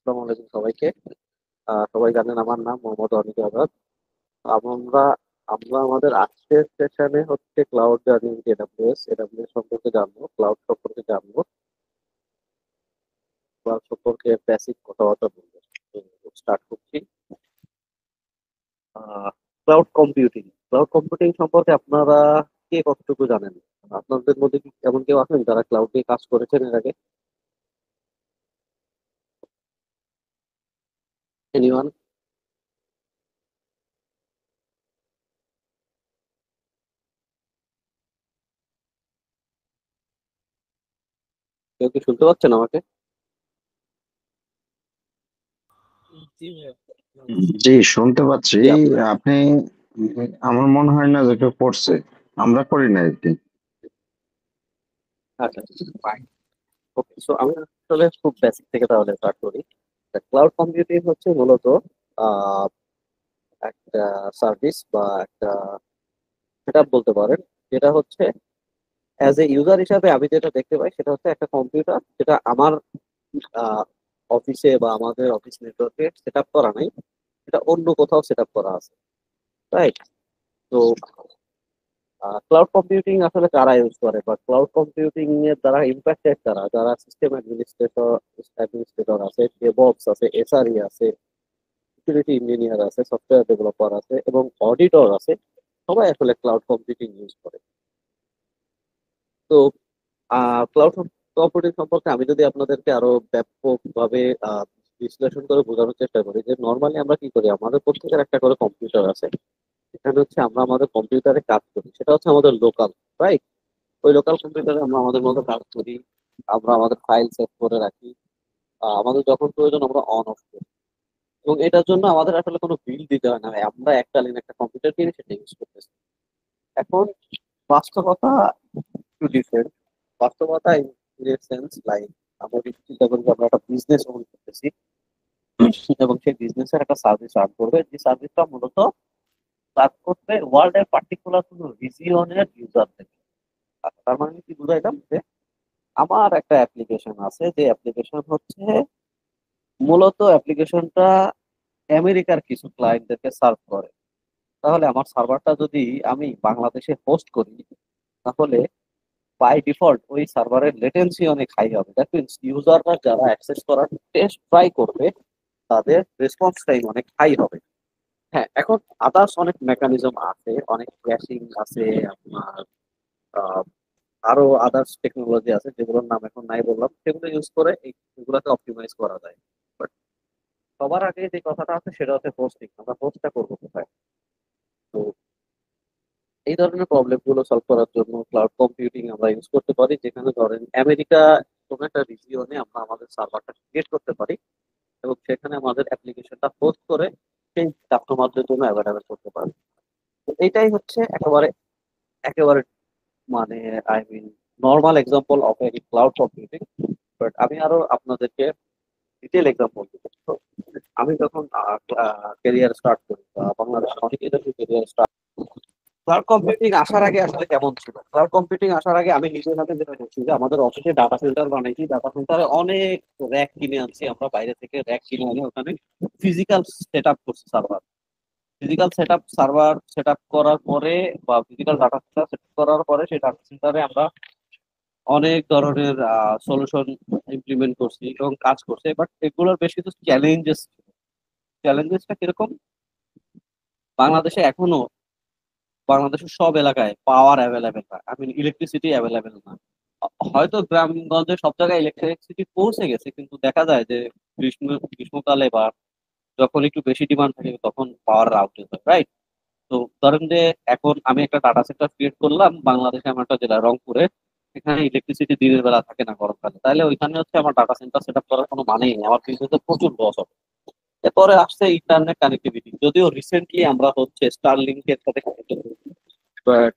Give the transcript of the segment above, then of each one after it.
আসসালামু আলাইকুম সবাইকে। সবাই জানেন আমার নাম মোহাম্মদ অনিক আজাদ। আমরা আমরা আমাদের আজকের সেশনে হচ্ছে ক্লাউড জার্নিং এডাব্লিউএস এডাব্লিউএস সম্পর্কে জানবো, ক্লাউড সম্পর্কে জানবো, ক্লাউড সম্পর্কে বেসিক কথাবার্তা বলবো। স্টার্ট করছি। ক্লাউড কম্পিউটিং সম্পর্কে আপনারা কে কতটুকু জানেন? আপনাদের মধ্যে কি এমন কেউ আছেন যারা ক্লাউড নিয়ে কাজ করেছেন এর আগে? এনিওয়ান? কেউ কি শুনতে পাচ্ছেন আমাকে? জি ভাইয়া। জি, শুনতে পাচ্ছি। জি আপনার। আপনি আমার মনে হয় না যে কেউ করছে। আমরা করি না আরকি। আচ্ছা, ফাইন। ওকে, সো আমি আসলে খুব বেসিক থেকে তাহলে স্টার্ট করি। ক্লাউড কম্পিউটিং হচ্ছে মূলত আহ, একটা সার্ভিস বা একটা সেটআপ বলতে পারেন, যেটা হচ্ছে অ্যাজ এ ইউজার হিসাবে আমি যেটা দেখতে পাই সেটা হচ্ছে একটা কম্পিউটার যেটা আমার অফিসে বা আমাদের অফিস নেটওয়ার্কে সেট আপ করা নাই, এটা অন্য কোথাও সেট আপ করা আছে, রাইট? তো ক্লাউড কম্পিউটিং আসলে কারা ইউজ করে বা ক্লাউড কম্পিউটিং এর দ্বারা ইম্প্যাক্টেড কারা? যারা সিস্টেম অ্যাডমিনিস্ট্রেটর আছে, ডেভঅপস আছে, এসআরই আছে, সিকিউরিটি ইঞ্জিনিয়ার আছে, সফটওয়্যার ডেভেলপার আছে এবং অডিটর আছে। সবাই আসলে ক্লাউড কম্পিউটিং ইউজ করে। তো ক্লাউড কম্পিউটিং সম্পর্কে আমি যদি আপনাদেরকে আরো ব্যাপকভাবে আহ, বিশ্লেষণ করে বোঝানোর চেষ্টা করি, যে নর্মালি আমরা কি করি, আমাদের প্রত্যেকের একটা করে কম্পিউটার আছে। এখানে হচ্ছে আমরা আমাদের কম্পিউটারে কাজ করি, সেটা হচ্ছে আমাদের লোকাল, রাইট? ওই লোকাল কম্পিউটারে আমরা আমাদের মতো কাজ করি, আমরা আমাদের ফাইল সেভ করে রাখি, আমাদের যখন প্রয়োজন আমরা অন অফ করি। এবং এটার জন্য আমাদের আসলে কোনো বিল দিতে হয় না, আমরা এককালীন একটা কম্পিউটার কিনে সেটা ইউজ করতেছি। এখন বাস্তবতা একটু ডিফারেন্ট। বাস্তবতা ইন সেন্স লাইক, আমরা যদি চিন্তা করি যে আমরা একটা বিজনেস ওন করতেছি এবং সেই বিজনেসের একটা সার্ভিস রান করবে, যে সার্ভিসটা মূলত কাজ করবে ওয়ার্ল্ড এর পার্টিকুলার কোনো রিজিয়নের ইউজারদের। তার মানে কি বুঝাইলাম, যে আমার একটা অ্যাপ্লিকেশন আছে, যে অ্যাপ্লিকেশন হচ্ছে মূলত অ্যাপ্লিকেশনটা আমেরিকার কিছু ক্লায়েন্টদেরকে সার্ভ করে। তাহলে আমার সার্ভারটা যদি আমি বাংলাদেশে হোস্ট করি, তাহলে বাই ডিফল্ট ওই সার্ভারের লেটেন্সি অনেক হাই হবে। দ্যাট মিনস ইউজাররা যারা অ্যাক্সেস করার টেস্ট ট্রাই করবে, তাদের রেসপন্স টাইম অনেক হাই হবে। হ্যাঁ, এখন আদার্স অনেক মেকানিজম আছে, অনেক ক্র্যাশিং আছে, আপনার আহ, আরো আদার্স টেকনোলজি আছে যেগুলোর নাম এখন নাই বললাম, সেগুলো ইউজ করে এগুলোকে অপটিমাইজ করা যায়। বাট সবার আগে যে কথাটা আছে সেটা হচ্ছে হোস্টিং। আমরা হোস্টটা করবো কোথায়? তো এই ধরনের প্রবলেম গুলো সলভ করার জন্য ক্লাউড কম্পিউটিং আমরা ইউজ করতে পারি, যেখানে ধরেন আমেরিকা কোনো একটা রিজিয়নে আমরা আমাদের সার্ভারটা ক্রিয়েট করতে পারি এবং সেখানে আমাদের অ্যাপ্লিকেশনটা হোস্ট করে সেই কাস্টমারদের জন্য অ্যাভেলেবেল করতে পারি। তো এইটাই হচ্ছে একেবারে একেবারে মানে I mean normal example of a cloud computing. But আমি আরো আপনাদেরকে ডিটেল এক্সাম্পল দিতে। তো আমি যখন ক্যারিয়ার স্টার্ট করি বা বাংলাদেশের অনেকেই যখন ক্যারিয়ার স্টার্ট, ক্লাউড কম্পিউটিং আসার আগে আসলে কেমন ছিল? ক্লাউড কম্পিউটিং আসার আগে আমি নিজের হাতে যেটা করছি, যে আমাদের অফিসে ডাটা সেন্টার বানাইছি, ডাটা সেন্টারে অনেক র্যাক কিনে আনছি আমরা, বাইরে থেকে র্যাক কিনে আনি, ওখানে ফিজিক্যাল সেট আপ করছি server. Physical server set up করার পরে বা ফিজিক্যাল ডাটা সেন্টার সেট করার পরে সেই ডাটা সেন্টারে আমরা অনেক ধরনের সলিউশন ইমপ্লিমেন্ট করছি এবং কাজ করছে। বাট এগুলোর বেশ কিছু চ্যালেঞ্জেস। চ্যালেঞ্জেসটা কিরকম? বাংলাদেশে এখনো বাংলাদেশের সব এলাকায় পাওয়ার অ্যাভেলেবেল না, আই মিন ইলেকট্রিসিটি অ্যাভেলেবেল না। হয়তো গ্রামগঞ্জে সব জায়গায় ইলেকট্রিসিটি পৌঁছে গেছে, কিন্তু দেখা যায় যে গ্রীষ্মকালে বা যখন একটু বেশি ডিমান্ড থাকে তখন পাওয়ার আউটেজ হয়, রাইট? তো ধরেন যে এখন আমি একটা ডাটা সেন্টার ক্রিয়েট করলাম বাংলাদেশে, আমার একটা জেলা রংপুরে, এখানে ইলেকট্রিসিটি দিনের বেলা থাকে না গরমকালে, তাহলে ওইখানে হচ্ছে আমার ডাটা সেন্টার সেট আপ করার কোনো মানেই নেই, আমার বিজনেসে প্রচুর লস হবে। এরপরে আসছে ইন্টারনেট কানেক্টিভিটি, যদিও রিসেন্টলি আমরা হচ্ছে স্টারলিংক এর সাথে connected হয়েছি। But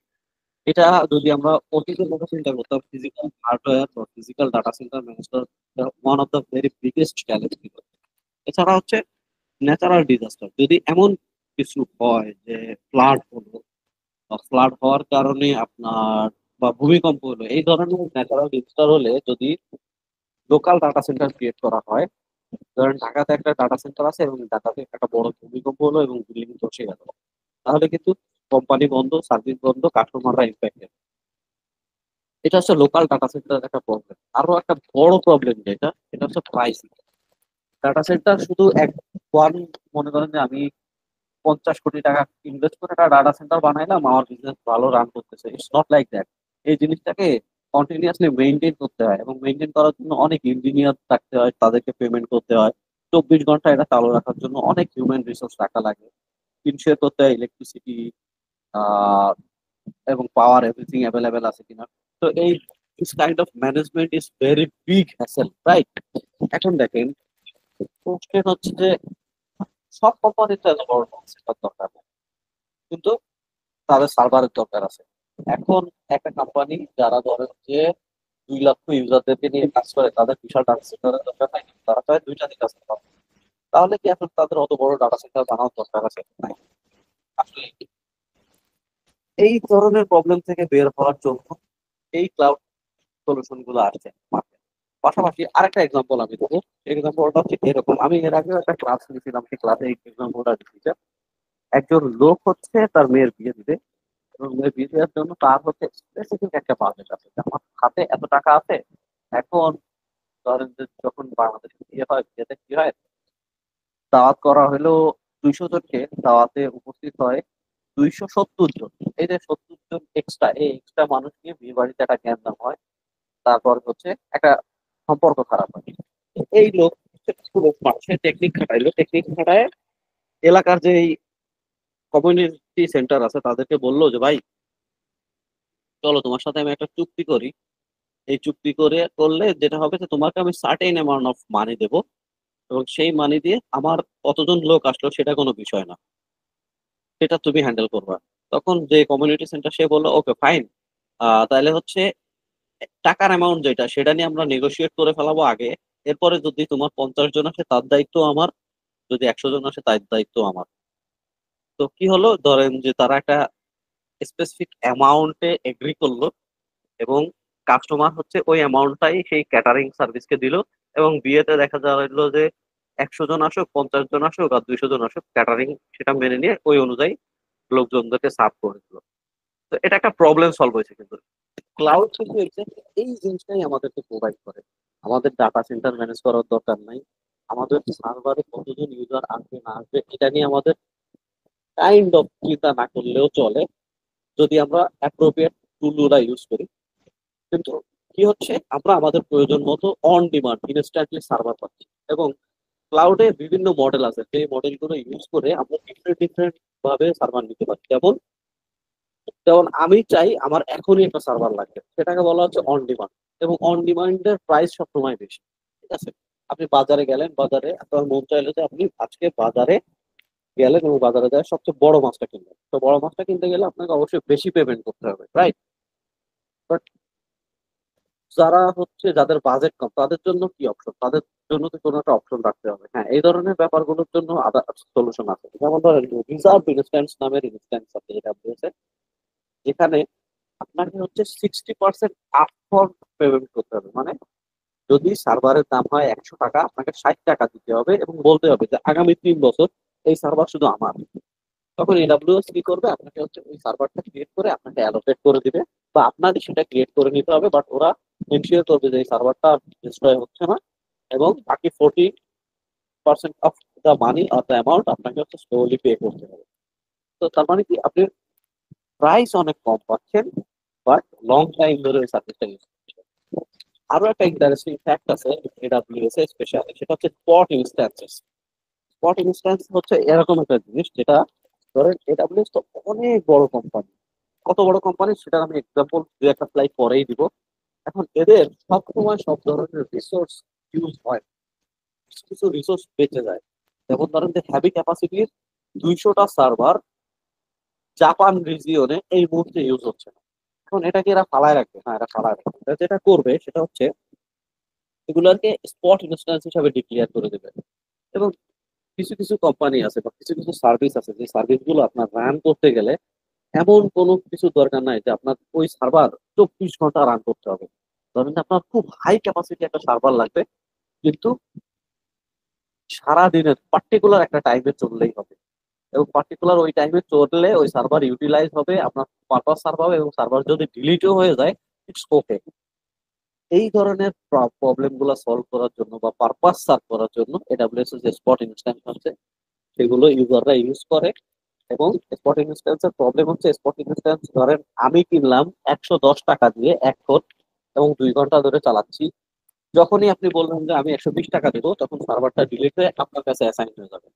এটা যদি আমরা অতীতের কথা চিন্তা করতাম, ফিজিক্যাল হার্ডওয়্যার বা ফিজিক্যাল ডাটা সেন্টার ম্যানেজ করা one of the very biggest challenge ছিল। এছাড়া হচ্ছে ন্যাচারাল ডিজাস্টার, যদি এমন কিছু হয় যে ফ্লাড হলো বা ফ্লাড হওয়ার কারণে আপনার বা ভূমিকম্প হলো, এই ধরনের ন্যাচারাল ডিজাস্টার হলে যদি লোকাল ডাটা সেন্টার ক্রিয়েট করা হয়, ধরেন ঢাকাতে একটা ডাটা সেন্টার আছে এবং ঢাকাতে একটা বড় ভূমিকম্প হলো এবং বিল্ডিং ধসে গেল, তাহলে কিন্তু কোম্পানি বন্ধ, সার্ভিস বন্ধ, কাস্টমাররা ইম্প্যাক্টেড। এটা হচ্ছে লোকাল ডাটা সেন্টারের একটা প্রবলেম। আরো একটা বড় প্রবলেম যেটা, এটা হচ্ছে প্রাইসিং। ডাটা সেন্টার শুধু এক ওয়ান, মনে করেন যে আমি 50 কোটি টাকা ইনভেস্ট করে একটা ডাটা সেন্টার বানাইলাম, আমার বিজনেস ভালো রান করতেছে, ইটস নট লাইক দ্যাট। এই জিনিসটাকে কন্টিনিউয়াসলি মেনটেন করতে হয় এবং মেনটেন করার জন্য অনেক ইঞ্জিনিয়ার থাকতে হয়, তাদেরকে পেমেন্ট করতে হয়। 24 ঘন্টা এটা চালু রাখার জন্য অনেক হিউম্যান রিসোর্স রাখা লাগে, ইনশিওর করতে হয় ইলেকট্রিসিটি এবং পাওয়ার এভরিথিং অ্যাভেলেবেল আছে কিনা। তো এই this kind of management is very big hassle, right? এখন দেখেন, কোশ্চেন হচ্ছে যে সব কোম্পানির তো এত বড় সেটার দরকার নেই, কিন্তু তাদের সার্ভারের দরকার আছে। এখন একটা কোম্পানি যারা ধরেন যে 2 লক্ষ ইউজারদেরকে নিয়ে কাজ করে, তাদের বিশাল ডাটা সেন্টারের দরকার নাই, তারা চায় 2টা দিন কাজ করতে। তাহলে কি এখন তাদের অত বড় ডাটা সেন্টার বানানোর দরকার আছে? নাই। আসলে এই ধরনের প্রবলেম থেকে বের হওয়ার জন্য এই ক্লাউড সলিউশন গুলো আসছে market। পাশাপাশি আরেকটা এক্সাম্পল আমি দেবো। এক্সাম্পলটা হচ্ছে এরকম, আমি এর আগে একটা ক্লাস নিয়েছিলাম, সেই ক্লাসে এই এক্সাম্পলটা দিচ্ছি। একজন লোক হচ্ছে তার মেয়ের বিয়ে দিবে, এবং মেয়ের বিয়ে দেওয়ার জন্য তার হচ্ছে স্পেসিফিক একটা বাজেট আছে, যে আমার হাতে এত টাকা আছে। এখন ধরেন যে যখন বাংলাদেশে বিয়ে হয়, বিয়েতে কি হয়, দাওয়াত করা হলো 200 জনকে, দাওয়াতে উপস্থিত হয় 270 জন। এই যে 70 জন এক্সট্রা, এই এক্সট্রা মানুষ নিয়ে বিয়ে বাড়িতে একটা জ্ঞান হয়, তারপর হচ্ছে একটা সম্পর্ক খারাপ হয়। এই লোক পুরো সে টেকনিক খাটাইলো, টেকনিক খাটায় এলাকার যে কমিউনিটি সেন্টার আছে তাদেরকে বললো যে ভাই চলো তোমার সাথে আমি একটা চুক্তি করি। এই চুক্তি করলে যেটা হবে যে তোমাকে আমি সার্টেন অ্যামাউন্ট অফ মানি দেবো, এবং সেই মানি দিয়ে আমার কতজন লোক আসলো সেটা কোনো বিষয় না, সেটা তুমি হ্যান্ডেল করবা। তখন যে কমিউনিটি সেন্টার সে বললো ওকে ফাইন, তাহলে হচ্ছে টাকার অ্যামাউন্ট যেটা সেটা নিয়ে আমরা নেগোশিয়েট করে ফেলাবো আগে। এরপরে যদি তোমার 50 জন আসে তার দায়িত্ব আমার, যদি 100 জন আসে তার দায়িত্ব আমার। তো কি হলো, ধরেন যে তারা একটা স্পেসিফিক অ্যামাউন্টে এগ্রি করলো, এবং কাস্টমার হচ্ছে ওই অ্যামাউন্টটাই সেই ক্যাটারিং সার্ভিসকে দিল। এবং বিয়েতে দেখা যাইলো যে 100 জন আসুক, 50 জন আসুক আর 200 জন আসুক, ক্যাটারিং সেটা মেনে নিয়ে ওই অনুযায়ী লোকজনদেরকে সার্ভ করে দিল। তো এটা একটা প্রবলেম সলভ হয়েছে। কিন্তু ক্লাউড কিন্তু exactly এই জিনিসটাই আমাদেরকে প্রোভাইড করে। আমাদের ডাটা সেন্টার ম্যানেজ করার দরকার নাই, আমাদের সার্ভারে কতজন ইউজার আসবে না আসবে এটা নিয়ে আমাদের কাইন্ড অফ চিন্তা না করলেও চলে, যদি আমরা অ্যাপ্রোপ্রিয়েট টুলগুলা ইউজ করি। কিন্তু কি হচ্ছে, আমরা আমাদের প্রয়োজন মতো অন ডিমান্ড ইনস্ট্যান্টলি সার্ভার পাচ্ছি। এবং ক্লাউডে বিভিন্ন মডেল আছে, সেই মডেলগুলো ইউজ করে আমরা ডিফারেন্ট ডিফারেন্ট ভাবে সার্ভার নিতে পারি। যেমন যেমন আমি চাই আমার এখনই একটা সার্ভার লাগবে, সেটাকে বলা হচ্ছে অন ডিমান্ড। এবং অন ডিমান্ডের প্রাইস সবসময় বেশি। ঠিক আছে, আপনি বাজারে গেলেন, বাজারে আপনার মন চাইলো যে আপনি আজকে বাজারে গেলেন এবং বাজারে যায় সবচেয়ে বড় মাছটা কিনবেন। তো বড় মাছটা কিনতে গেলে আপনাকে অবশ্যই বেশি পেমেন্ট করতে হবে, রাইট? বাট যারা হচ্ছে যাদের বাজেট কম, তাদের জন্য কি অপশন? তাদের জন্য তো কোনো একটা অপশন রাখতে হবে। হ্যাঁ, এই ধরনের ব্যাপারগুলোর জন্য আদার সলিউশন আছে। যেমন ধরেন রিজার্ভ ইনস্ট্যান্স নামের ইনস্ট্যান্স আছে AWS এ, যেখানে আপনাকে হচ্ছে 60% আপফ্রন্ট পেমেন্ট করতে হবে। মানে যদি সার্ভারের দাম হয় 100 টাকা, আপনাকে 60 টাকা দিতে হবে এবং বলতে হবে যে আগামী 3 বছর এই সার্ভার শুধু আমার। তখন AWS কি করবে, আপনাকে হচ্ছে ওই সার্ভারটা ক্রিয়েট করে আপনাকে অ্যালোকেট করে দিবে, বা আপনারই সেটা ক্রিয়েট করে নিতে হবে। বাট ওরা এনশিওর করবে যে এই সার্ভারটা ডিস্ট্রয় হচ্ছে না, এবং বাকি 40% of the money or the amount আপনাকে হচ্ছে স্লোলি পে করতে হবে। তো তার মানে কি, আপনি প্রাইস অনেক কম পাচ্ছেন, বাট লং টাইম ধরে ওই সার্ভিসটা ইউজ করছেন। আরো একটা ইন্টারেস্টিং ফ্যাক্ট আছে AWS এ স্পেশালি, সেটা হচ্ছে স্পট ইনস্ট্যান্সেস। স্পট ইনস্ট্যান্স হচ্ছে এরকম একটা জিনিস যেটা, ধরেন AWS তো অনেক বড় কোম্পানি। কত বড় কোম্পানি সেটা আমি এক্সাম্পল দু একটা স্লাইড পরেই দিব। এখন এদের সব সময় সব ধরনের রিসোর্স ইউজ হয়, কিছু কিছু রিসোর্স বেঁচে যায়। যেমন ধরেন যে হ্যাভি ক্যাপাসিটির 200টা সার্ভার জাপান রিজিয়নে এই মুহূর্তে ইউজ হচ্ছে না। এখন এটাকে এরা ফালায় রাখবে না, এরা ফালায় রাখবে, এরা যেটা করবে সেটা হচ্ছে এগুলোকে স্পট ইনস্ট্যান্স হিসাবে ডিক্লেয়ার করে দেবে। এবং কিছু কিছু কোম্পানি আছে বা কিছু কিছু সার্ভিস আছে, যে সার্ভিস গুলো আপনার রান করতে গেলে এমন কোনো কিছু দরকার নাই যে আপনার ওই সার্ভার 24 ঘন্টা রান করতে হবে। ধরেন যে আপনার খুব হাই ক্যাপাসিটি একটা সার্ভার লাগবে, কিন্তু সারাদিনের পার্টিকুলার একটা টাইমে চললেই হবে, এবং পার্টিকুলার ওই টাইমে চললে ওই সার্ভার ইউটিলাইজ হবে, আপনার পারপাস সার্ভ হবে, এবং সার্ভার যদি ডিলিটও হয়ে যায় ইটস ওকে। এই ধরনের প্রবলেম গুলো সলভ করার জন্য বা পারপাস সার্ভ করার জন্য এডাব্লিউএস এর যে স্পট ইনস্ট্যান্স আছে সেগুলো ইউজাররা ইউজ করে। এবং স্পট ইনস্ট্যান্সের প্রবলেম হচ্ছে, স্পট ইনস্ট্যান্স ধরেন আমি কিনলাম 110 টাকা দিয়ে 1 ফোন এবং 2 ঘন্টা ধরে চালাচ্ছি। যখনই আপনি বললেন যে আমি 120 টাকা দেবো, তখন সার্ভারটা ডিলিট হয়ে আপনার কাছে অ্যাসাইন হয়ে যাবে।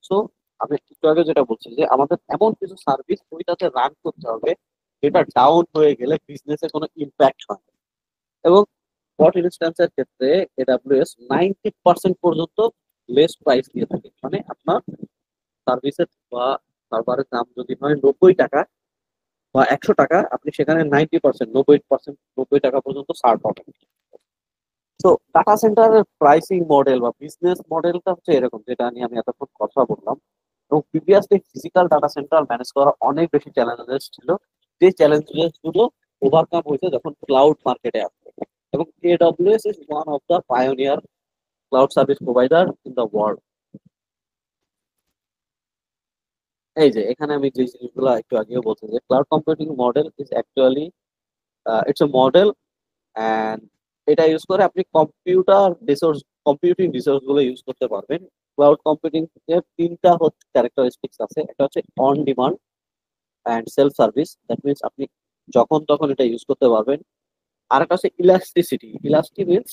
সো আমি একটু আগে যেটা বলছি যে আমাদের এমন কিছু সার্ভিস ওইটাতে রান করতে হবে যেটা ডাউন হয়ে গেলে বিজনেসে কোনো ইম্প্যাক্ট হয় না। এবং স্পট ইনস্ট্যান্সের ক্ষেত্রে এডাব্লিউএস 90% পর্যন্ত লেস প্রাইস দিয়ে থাকে, মানে আপনার সার্ভিসের বা সার্ভারের দাম যদি হয় 90 টাকা বা 100 টাকা, আপনি সেখানে 90%, 90% 90 টাকা পর্যন্ত ছাড় পাবেন। তো ডাটা সেন্টারের প্রাইসিং মডেল বা বিজনেস মডেলটা হচ্ছে এরকম, যেটা নিয়ে আমি এতক্ষণ কথা বললাম। এবং previously physical data centre manage করা অনেক বেশি চ্যালেঞ্জেস ছিল, যে চ্যালেঞ্জেস গুলো ওভারকাম হয়েছে যখন ক্লাউড মার্কেটে আসছে। এবং AWS is one of the pioneer cloud service provider in the world. এই যে এখানে আমি যে জিনিসগুলো একটু আগেও বলছি যে cloud computing model is actually it's a model, and এটা ইউজ করে আপনি কম্পিউটিং রিসোর্স গুলো ইউজ করতে পারবেন। ক্লাউড কম্পিউটিং এর তিনটা হচ্ছে ক্যারেক্টারিস্টিক্স আছে, একটা হচ্ছে on demand and self service, that means আপনি যখন তখন এটা ইউজ করতে পারবেন। আর একটা হচ্ছে ইলাস্টিসিটি। ইলাস্টি মিনস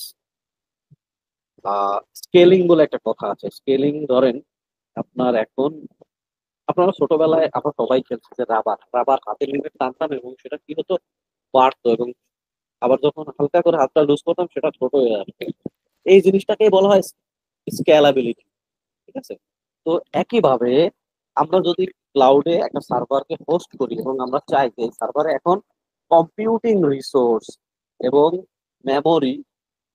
স্কেলিং বলে একটা কথা আছে। স্কেলিং ধরেন আপনার এখন, আপনারা ছোটবেলায় আমরা সবাই খেলছি যে রাবার রাবার হাতে নিয়ে টানতাম এবং সেটা কি হতো, বাড়তো, এবং আবার যখন হালকা করে হাতটা লুজ করতাম সেটা ছোট হয়ে আসতো। এই জিনিসটাকেই বলা হয় স্কেলাবিলিটি। ঠিক আছে? তো একইভাবে আমরা যদি ক্লাউডে একটা সার্ভারকে হোস্ট করি এবং আমরা চাই যে এই সার্ভারে এখন কম্পিউটিং রিসোর্স এবং মেমোরি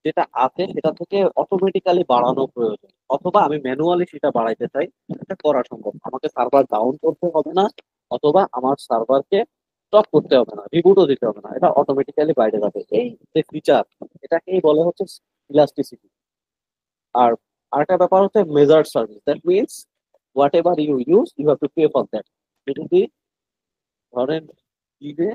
যেটা আছে সেটা থেকে অটোমেটিক্যালি বাড়ানো প্রয়োজন, অথবা আমি ম্যানুয়ালি সেটা বাড়াইতে চাই, এটা করা সম্ভব। আমাকে সার্ভার ডাউন করতে হবে না, অথবা আমার সার্ভারকে স্টপ করতে হবে না, রিবুটও দিতে হবে না, এটা অটোমেটিক্যালি বাইরে যাবে। এই যে ফিচার, এটাকেই বলে হচ্ছে ইলাস্টিসিটি। আর আরেকটা ব্যাপার হচ্ছে measured service, that means whatever you use you have to pay for that. যদি ধরেন দিনে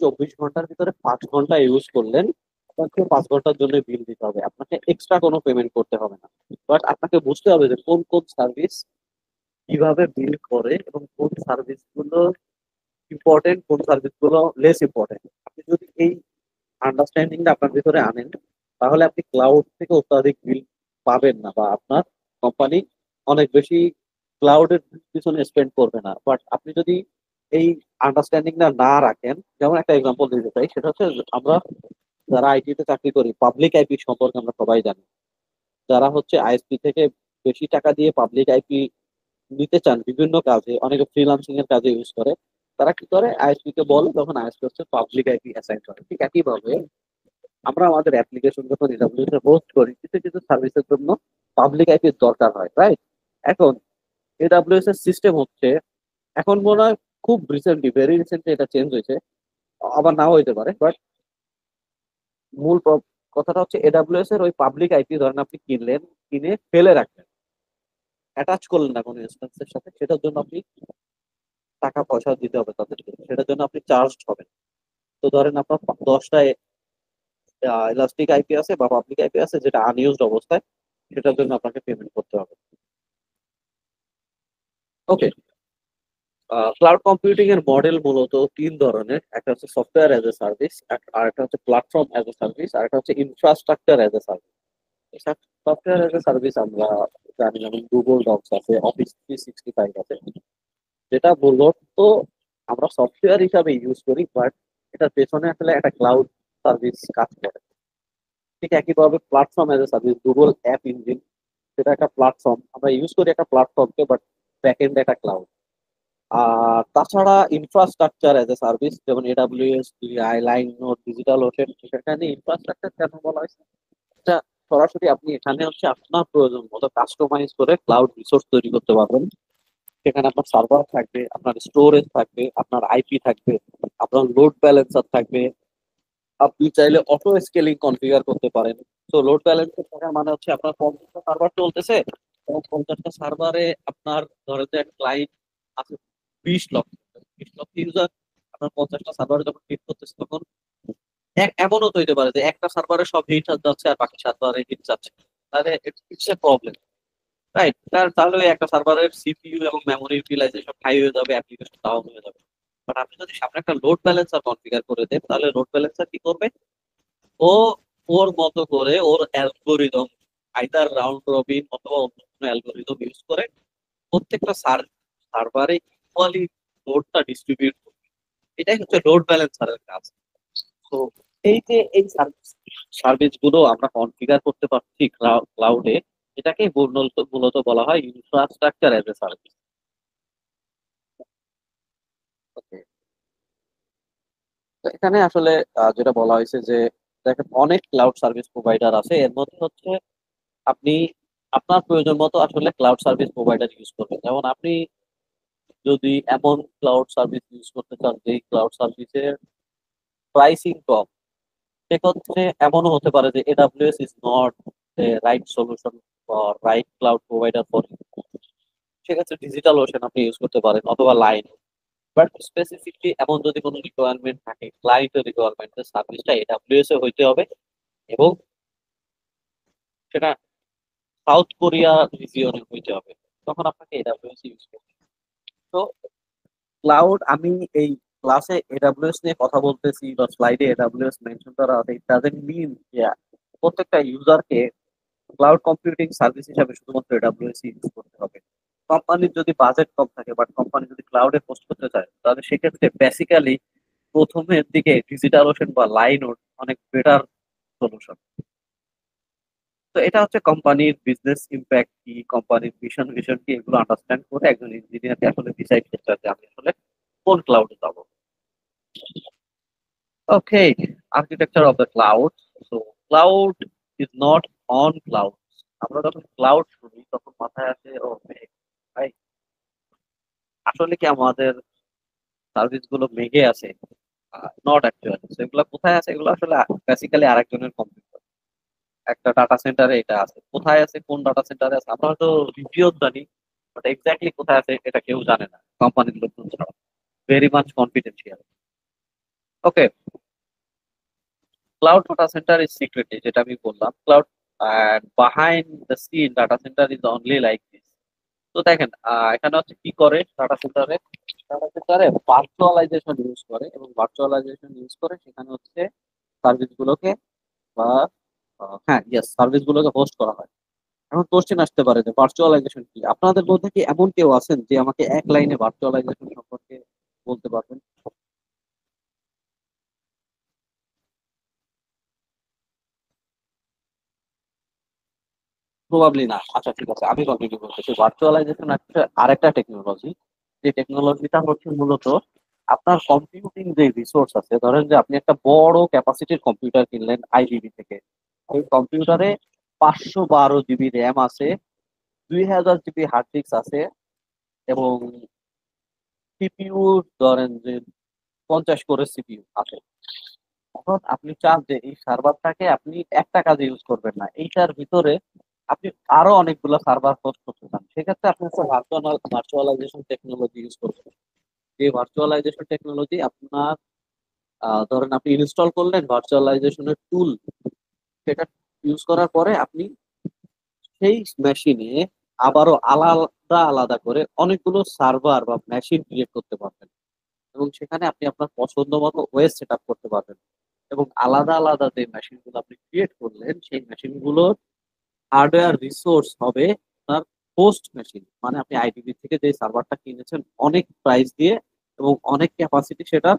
24 ঘন্টার ভিতরে 5 ঘন্টা ইউজ করলেন, আপনাকে 5 ঘন্টার জন্য বিল দিতে হবে, আপনাকে এক্সট্রা কোনো পেমেন্ট করতে হবে না। বাট আপনাকে বুঝতে হবে যে কোন কোন সার্ভিস কিভাবে বিল করে এবং কোন সার্ভিস গুলো ইম্পর্টেন্ট, কোন সার্ভিস গুলো লেস ইম্পর্টেন্ট। আপনি যদি এই আন্ডারস্ট্যান্ডিংটা আপনার ভিতরে আনেন, তাহলে আপনি ক্লাউড থেকে অত্যাধিক বিল পাবেন না, বা আপনার কোম্পানি অনেক বেশি ক্লাউডের পিছনে স্পেন্ড করবে না। বাট আপনি যদি এই আন্ডারস্ট্যান্ডিংটা না রাখেন, যেমন একটা এক্সাম্পল দিতে চাই, সেটা হচ্ছে আমরা যারা আইটি তে চাকরি করি, পাবলিক আইপি সম্পর্কে আমরা সবাই জানি। যারা হচ্ছে আইএসপি থেকে বেশি টাকা দিয়ে পাবলিক আইপি নিতে চান বিভিন্ন কাজে, অনেকে ফ্রিল্যান্সিং এর কাজে ইউজ করে, তারা কি করে আইএসপি কে বলে, তখন আইএসপি হচ্ছে পাবলিক আইপি অ্যাসাইন করে। ঠিক একইভাবে আমরা আমাদের অ্যাপ্লিকেশন যখন এডাব্লিউএস এ হোস্ট করি, কিছু কিছু সার্ভিসের জন্য পাবলিক আইপির দরকার হয়, রাইট? এখন এডাব্লিউএস এর সিস্টেম হচ্ছে, এখন মনে হয় খুব রিসেন্টলি, ভেরি রিসেন্টলি এটা চেঞ্জ হয়েছে, আবার নাও হইতে পারে, বাট মূল কথাটা হচ্ছে এডাব্লিউএস এর ওই পাবলিক আইপি ধরেন আপনি কিনলেন, কিনে ফেলে রাখলেন, অ্যাটাচ করলেন না কোনো ইনস্ট্যান্সের সাথে, সেটার জন্য আপনি টাকা পয়সা দিতে হবে তাদেরকে, সেটার জন্য আপনি চার্জ হবেন। তো ধরেন আপনার 10টা ইলাস্টিক আইপি আছে বা পাবলিক আইপি আছে যেটা আনইউজড অবস্থায়, সেটার জন্য আপনাকে পেমেন্ট করতে হবে। ওকে। ক্লাউড কম্পিউটিং এর মডেল মূলত 3 ধরনের, একটা হচ্ছে সফটওয়্যার অ্যাজ এ সার্ভিস, আর একটা হচ্ছে প্ল্যাটফর্ম অ্যাজ এ সার্ভিস, আর একটা হচ্ছে infrastructure as a service. Software as a service আমরা জানি, যেমন গুগল ডক্স আছে, অফিস 365 আছে, যেটা মূলত আমরা সফটওয়্যার হিসাবে ইউজ করি, বাট এটার পেছনে আসলে একটা ক্লাউড সার্ভিস কাজ করে। ঠিক একইভাবে platform as a service, Google app engine, সেটা একটা প্ল্যাটফর্ম, আমরা ইউজ করি একটা প্ল্যাটফর্মকে, বাট ব্যাক এন্ড একটা ক্লাউড। আর তাছাড়া ইনফ্রাস্ট্রাকচার অ্যাজ এ সার্ভিস, যেমন AWS, line node, digital ocean, সেখানে ইনফ্রাস্ট্রাকচার কেন বলা হয়েছে, এটা সরাসরি আপনি এখানে হচ্ছে আপনার প্রয়োজন মতো কাস্টমাইজ করে ক্লাউড রিসোর্স তৈরি করতে পারবেন। সেখানে আপনার সার্ভার থাকবে, আপনার স্টোরেজ থাকবে, আপনার আইপি থাকবে, আপনার লোড ব্যালেন্সার থাকবে, আপনি চাইলে অটো স্কেলিং কনফিগার করতে পারেন। তো লোড ব্যালেন্সার থাকার মানে হচ্ছে আপনার কম্পিউটার সার্ভার চলতেছে, এবং 50টা সার্ভারে আপনার ধরেন যে ক্লায়েন্ট আছে 20 লক্ষ, 20 লক্ষ ইউজার, আপনার 50টা সার্ভারে যখন হিট করতেছে তখন এমনও তো হইতে পারে যে একটা সার্ভারে সব হিট যাচ্ছে আর বাকি সার্ভারে হিট যাচ্ছে, তাহলে ইটস এ প্রবলেম, রাইট? তাহলে ওই একটা সার্ভারের সিপিইউ এবং মেমোরি ইউটিলাইজেশন হাই হয়ে যাবে, অ্যাপ্লিকেশন ডাউন হয়ে যাবে। বাট আপনি যদি সামনে একটা লোড ব্যালেন্সার কনফিগার করে দেন, তাহলে লোড ব্যালেন্সার কি করবে? ও ওর মতো করে ওর অ্যালগোরিদম, আইদার রাউন্ড রবিন অথবা অন্য কোনো অ্যালগোরিদম ইউজ করে প্রত্যেকটা সার্ভারে ইকুয়ালি লোডটা ডিস্ট্রিবিউট করবে। এটাই হচ্ছে লোড ব্যালেন্সারের কাজ। তো এই যে এই সার্ভিস গুলো আমরা কনফিগার করতে পারছি ক্লাউডে, এটাকে মূলত মূলত বলা হয় ইনফ্রাস্ট্রাকচার এজ এ সার্ভিস। ওকে, তো এখানে আসলে যেটা বলা হয়েছে যে দেখেন অনেক ক্লাউড সার্ভিস প্রোভাইডার আছে, এর মধ্যে হচ্ছে আপনি আপনার প্রয়োজন মতো আসলে ক্লাউড সার্ভিস প্রোভাইডার ইউজ করবেন। যেমন আপনি যদি এমন ক্লাউড সার্ভিস ইউজ করতে চান যে ক্লাউড সার্ভিসের প্রাইসিং কম, সেক্ষেত্রে এমনও হতে পারে যে AWS is not right solution for right cloud provider for, সেক্ষেত্রে ডিজিটাল ওশেন আপনি ইউজ করতে পারেন অথবা লাইন। বাট স্পেসিফিকলি এমন যদি কোনো রিকোয়ারমেন্ট থাকে, ক্লায়েন্টের রিকোয়ারমেন্টের সার্ভিসটা এডাব্লিউএস এ হইতে হবে এবং সেটা সাউথ কোরিয়া রিজিয়নে হইতে হবে, তখন আপনাকে এডাব্লিউএস ইউজ করতে হবে। তো ক্লাউড, আমি এই ক্লাসে এডাব্লিউএস নিয়ে কথা বলতেছি বা স্লাইডে এডাব্লিউএস মেনশন করা আছে, ইট ডাজন্ট মিন যে প্রত্যেকটা ইউজারকে ক্লাউড কম্পিউটিং সার্ভিস হিসাবে শুধুমাত্র এডাব্লিউএস ইউজ করতে হবে। কোম্পানির যদি বাজেট কম থাকে বাট কোম্পানি যদি ক্লাউডে পোস্ট করতে চায়, তাহলে সেক্ষেত্রে বেসিক্যালি প্রথমের দিকে ডিজিটাল ওশেন বা লাইন অনেক বেটার সলিউশন। তো এটা হচ্ছে কোম্পানির বিজনেস ইম্প্যাক্ট কি, কোম্পানির মিশন ভিশন কি, এগুলো আন্ডারস্ট্যান্ড করে একজন ইঞ্জিনিয়ারকে আসলে ডিসাইড করতে হবে যে আমি আসলে কোন ক্লাউডে যাবো। Okay, architecture of the cloud. So cloud is not on cloud. আমরা যখন ক্লাউড শুনি তখন মাথায় আসে ও মেঘ, ভাই আসলে কি আমাদের সার্ভিস গুলো মেঘে আছে? Not actually. এগুলো কোথায় আছে? এগুলো আসলে বেসিক্যালি আরেকজনের কম্পিউটার, একটা ডাটা সেন্টারে এটা আছে। কোথায় আছে, কোন ডাটা সেন্টারে আছে আমরা হয়তো রিভিউ জানি, বাট এক্স্যাক্টলি কোথায় আছে এটা কেউ জানে না কোম্পানির লোকজন ছাড়া। Very much confidential. Okay, cloud data centre is secret, যেটা আমি বললাম। Cloud and behind the scene data center is only like this. তো দেখেন এখানে হচ্ছে কি করে ডাটা সেন্টারে ভার্চুয়ালাইজেশন ইউজ করে, এবং ভার্চুয়ালাইজেশন ইউজ করে সেখানে হচ্ছে সার্ভিস গুলোকে বা হ্যাঁ ইয়েস সার্ভিস গুলোকে হোস্ট করা হয়। এখন কোশ্চেন আসতে পারে যে ভার্চুয়ালাইজেশন কি? আপনাদের মধ্যে কি এমন কেউ আছেন যে আমাকে এক লাইনে ভার্চুয়ালাইজেশন সম্পর্কে বলতে পারবেন? প্রবাবলি না। আচ্ছা ঠিক আছে, আমি কন্টিনিউ করতেছি। ভার্চুয়ালাইজেশন একটা আরেকটা টেকনোলজি, যে টেকনোলজিটা হচ্ছে মূলত আপনার কম্পিউটিং যে রিসোর্স আছে, ধরেন যে আপনি একটা বড় ক্যাপাসিটির কম্পিউটার কিনলেন আইবিবি থেকে। ওই কম্পিউটারে 512 জিবি র্যাম আছে, 2000 জিবি হার্ড ডিস্ক আছে, এবং সিপিইউ ধরেন যে 50 করে সিপিইউ আছে। এখন আপনি চান যে এই সার্ভারটাকে আপনি একটা কাজে ইউজ করবেন না, এইটার ভিতরে আপনি আরো অনেকগুলো সার্ভার হোস্ট করতে চান, সেক্ষেত্রে আপনি একটা ভার্চুয়ালাইজেশন টেকনোলজি ইউজ করবেন। এই ভার্চুয়ালাইজেশন টেকনোলজি আপনার ধরেন আপনি ইনস্টল করলেন ভার্চুয়ালাইজেশনের টুল, সেটা ইউজ করার পরে আপনি সেই মেশিনে আবারও আলাদা আলাদা করে অনেকগুলো সার্ভার বা মেশিন ক্রিয়েট করতে পারবেন, এবং সেখানে আপনি আপনার পছন্দ মতো ওয়েস সেট আপ করতে পারবেন। এবং আলাদা আলাদা যে মেশিনগুলো আপনি ক্রিয়েট করলেন, সেই মেশিনগুলোর হার্ডওয়্যার রিসোর্স হবে আপনার হোস্ট মেশিন, মানে আপনি আইডিবি থেকে যে সার্ভারটা কিনেছেন অনেক প্রাইস দিয়ে এবং অনেক ক্যাপাসিটি, সেটা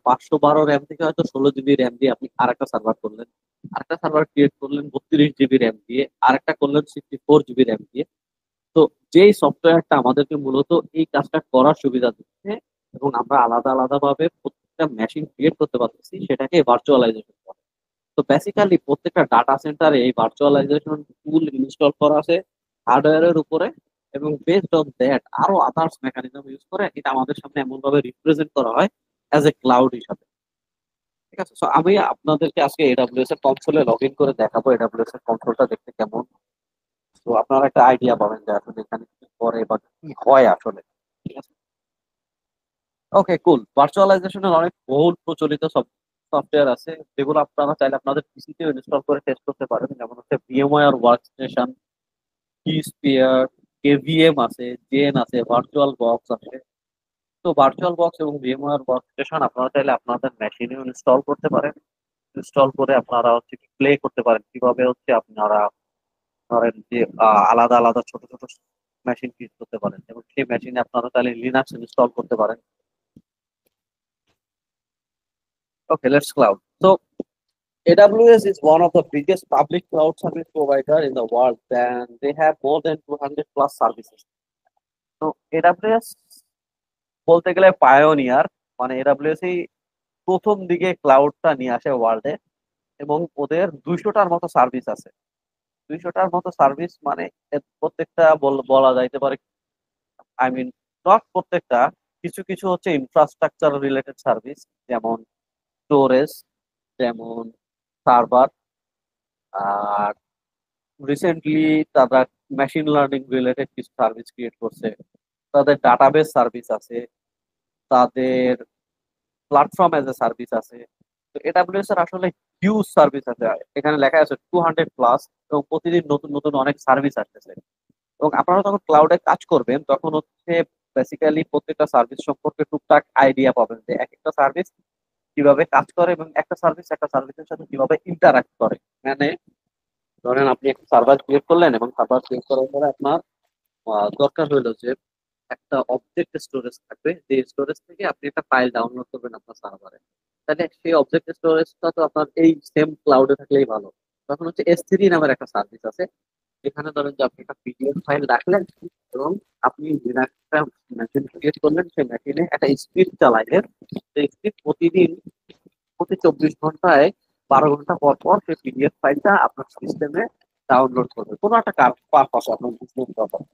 512 র্যাম থেকে হয়তো 16 জিবি র্যাম দিয়ে আপনি আরেকটা সার্ভার করলেন, আরেকটা সার্ভার ক্রিয়েট করলেন 32 জিবি র্যাম দিয়ে, আরেকটা করলেন 64 জিবি র্যাম দিয়ে। তো যেই সফটওয়্যারটা আমাদেরকে মূলত এই কাজটা করার সুবিধা দিচ্ছে এবং আমরা আলাদা আলাদা ভাবে প্রত্যেকটা মেশিন ক্রিয়েট করতে পারতেছি, সেটাকে ভার্চুয়ালাইজেশন বলে। তো বেসিক্যালি প্রত্যেকটা ডাটা সেন্টারে এই ভার্চুয়ালাইজেশন টুল ইনস্টল করা আছে হার্ডওয়্যারের উপরে, এবং বেসড অন দ্যাট আরো আদার্স মেকানিজম ইউজ করে এটা আমাদের সামনে এমন ভাবে রিপ্রেজেন্ট করা হয় অ্যাজ এ ক্লাউড হিসাবে। ঠিক আছে, সো আমি আপনাদেরকে আজকে এডাব্লিউএস এর কনসোলে লগ ইন করে দেখাবো এডাব্লিউএস এর কনসোলটা দেখতে কেমন। তো আপনারা একটা আইডিয়া পাবেন যে আসলে এখানে কি করে বা কি হয় আসলে। ঠিক আছে, ওকে কুল। ভার্চুয়ালাইজেশনের অনেক বহুল প্রচলিত সব সফটওয়্যার আছে যেগুলো আপনারা চাইলে আপনাদের পিসিতেও ইনস্টল করে টেস্ট করতে পারেন, যেমন হচ্ছে ভিএমওয়ার ওয়ার্কস্টেশন, কিস্পিয়ার, কেভিএম আছে, জেন আছে, ভার্চুয়াল বক্স আছে। তো ভার্চুয়াল বক্স এবং ভিএমওয়ার ওয়ার্কস্টেশন আপনারা চাইলে আপনাদের মেশিনেও ইনস্টল করতে পারেন। ইনস্টল করে আপনারা হচ্ছে প্লে করতে পারেন কিভাবে হচ্ছে আপনারা ধরেন যে আলাদা আলাদা ছোট ছোট মেশিন ক্রিয়েট করতে পারেন এবং সেই মেশিনে আপনারা তাহলে লিনাক্স ইনস্টল করতে পারেন। Okay, let's cloud. So AWS is one of the biggest public cloud service provider in the world, and they have more than 200 plus services. তো AWS বলতে গেলে পায়োনিয়ার, মানে AWS এই প্রথম দিকে ক্লাউডটা নিয়ে আসে ওয়ার্ল্ডে, এবং ওদের 200টার মতো সার্ভিস আছে। 200টার মতো সার্ভিস মানে এর প্রত্যেকটা বলা যাইতে পারে, আই মিন নট প্রত্যেকটা, কিছু কিছু হচ্ছে ইনফ্রাস্ট্রাকচার রিলেটেড সার্ভিস, যেমন স্টোরেজ, যেমন সার্ভার, আর রিসেন্টলি তারা মেশিন লার্নিং রিলেটেড কিছু সার্ভিস ক্রিয়েট করছে। তাদের ডাটাবেস সার্ভিস আছে, তাদের প্ল্যাটফর্ম এজ এ সার্ভিস আছে। তো এডাব্লিউএস এর আসলে হিউজ সার্ভিস আছে, এখানে লেখা আছে 200 প্লাস, এবং প্রতিদিন নতুন নতুন অনেক সার্ভিস আসতেছে। এবং আপনারা যখন ক্লাউডে কাজ করবেন তখন হচ্ছে বেসিক্যালি প্রত্যেকটা সার্ভিস সম্পর্কে টুকটাক আইডিয়া পাবেন যে এক একটা সার্ভিস কিভাবে কাজ করে এবং একটা সার্ভিস একটা সার্ভিসের সাথে কিভাবে ইন্টারাক্ট করে। মানে ধরেন আপনি একটা সার্ভার ক্রিয়েট করলেন এবং সার্ভার ক্রিয়েট করার পরে আপনার দরকার হলো যে একটা অবজেক্ট স্টোরেজ থাকবে, যে স্টোরেজ থেকে আপনি একটা ফাইল ডাউনলোড করবেন আপনার সার্ভারে। তাহলে সেই অবজেক্ট স্টোরেজটা তো আপনার এই সেম ক্লাউডে থাকলেই ভালো। তখন হচ্ছে S3 নামের একটা সার্ভিস আছে, এখানে ধরেন যে আপনি একটা পিডিএফ ফাইল রাখলেন এবং আপনি একটা মেশিন ক্রিয়েট করলেন, সেই মেশিনে একটা স্ক্রিপ্ট চালাইলেন। সেই স্ক্রিপ্ট প্রতিদিন প্রতি 24 ঘন্টায় 12 ঘন্টা পর পর সেই পিডিএফ ফাইলটা আপনার সিস্টেমে ডাউনলোড করবে কোনো একটা পারপাস, আপনার বিজনেস পারপাস।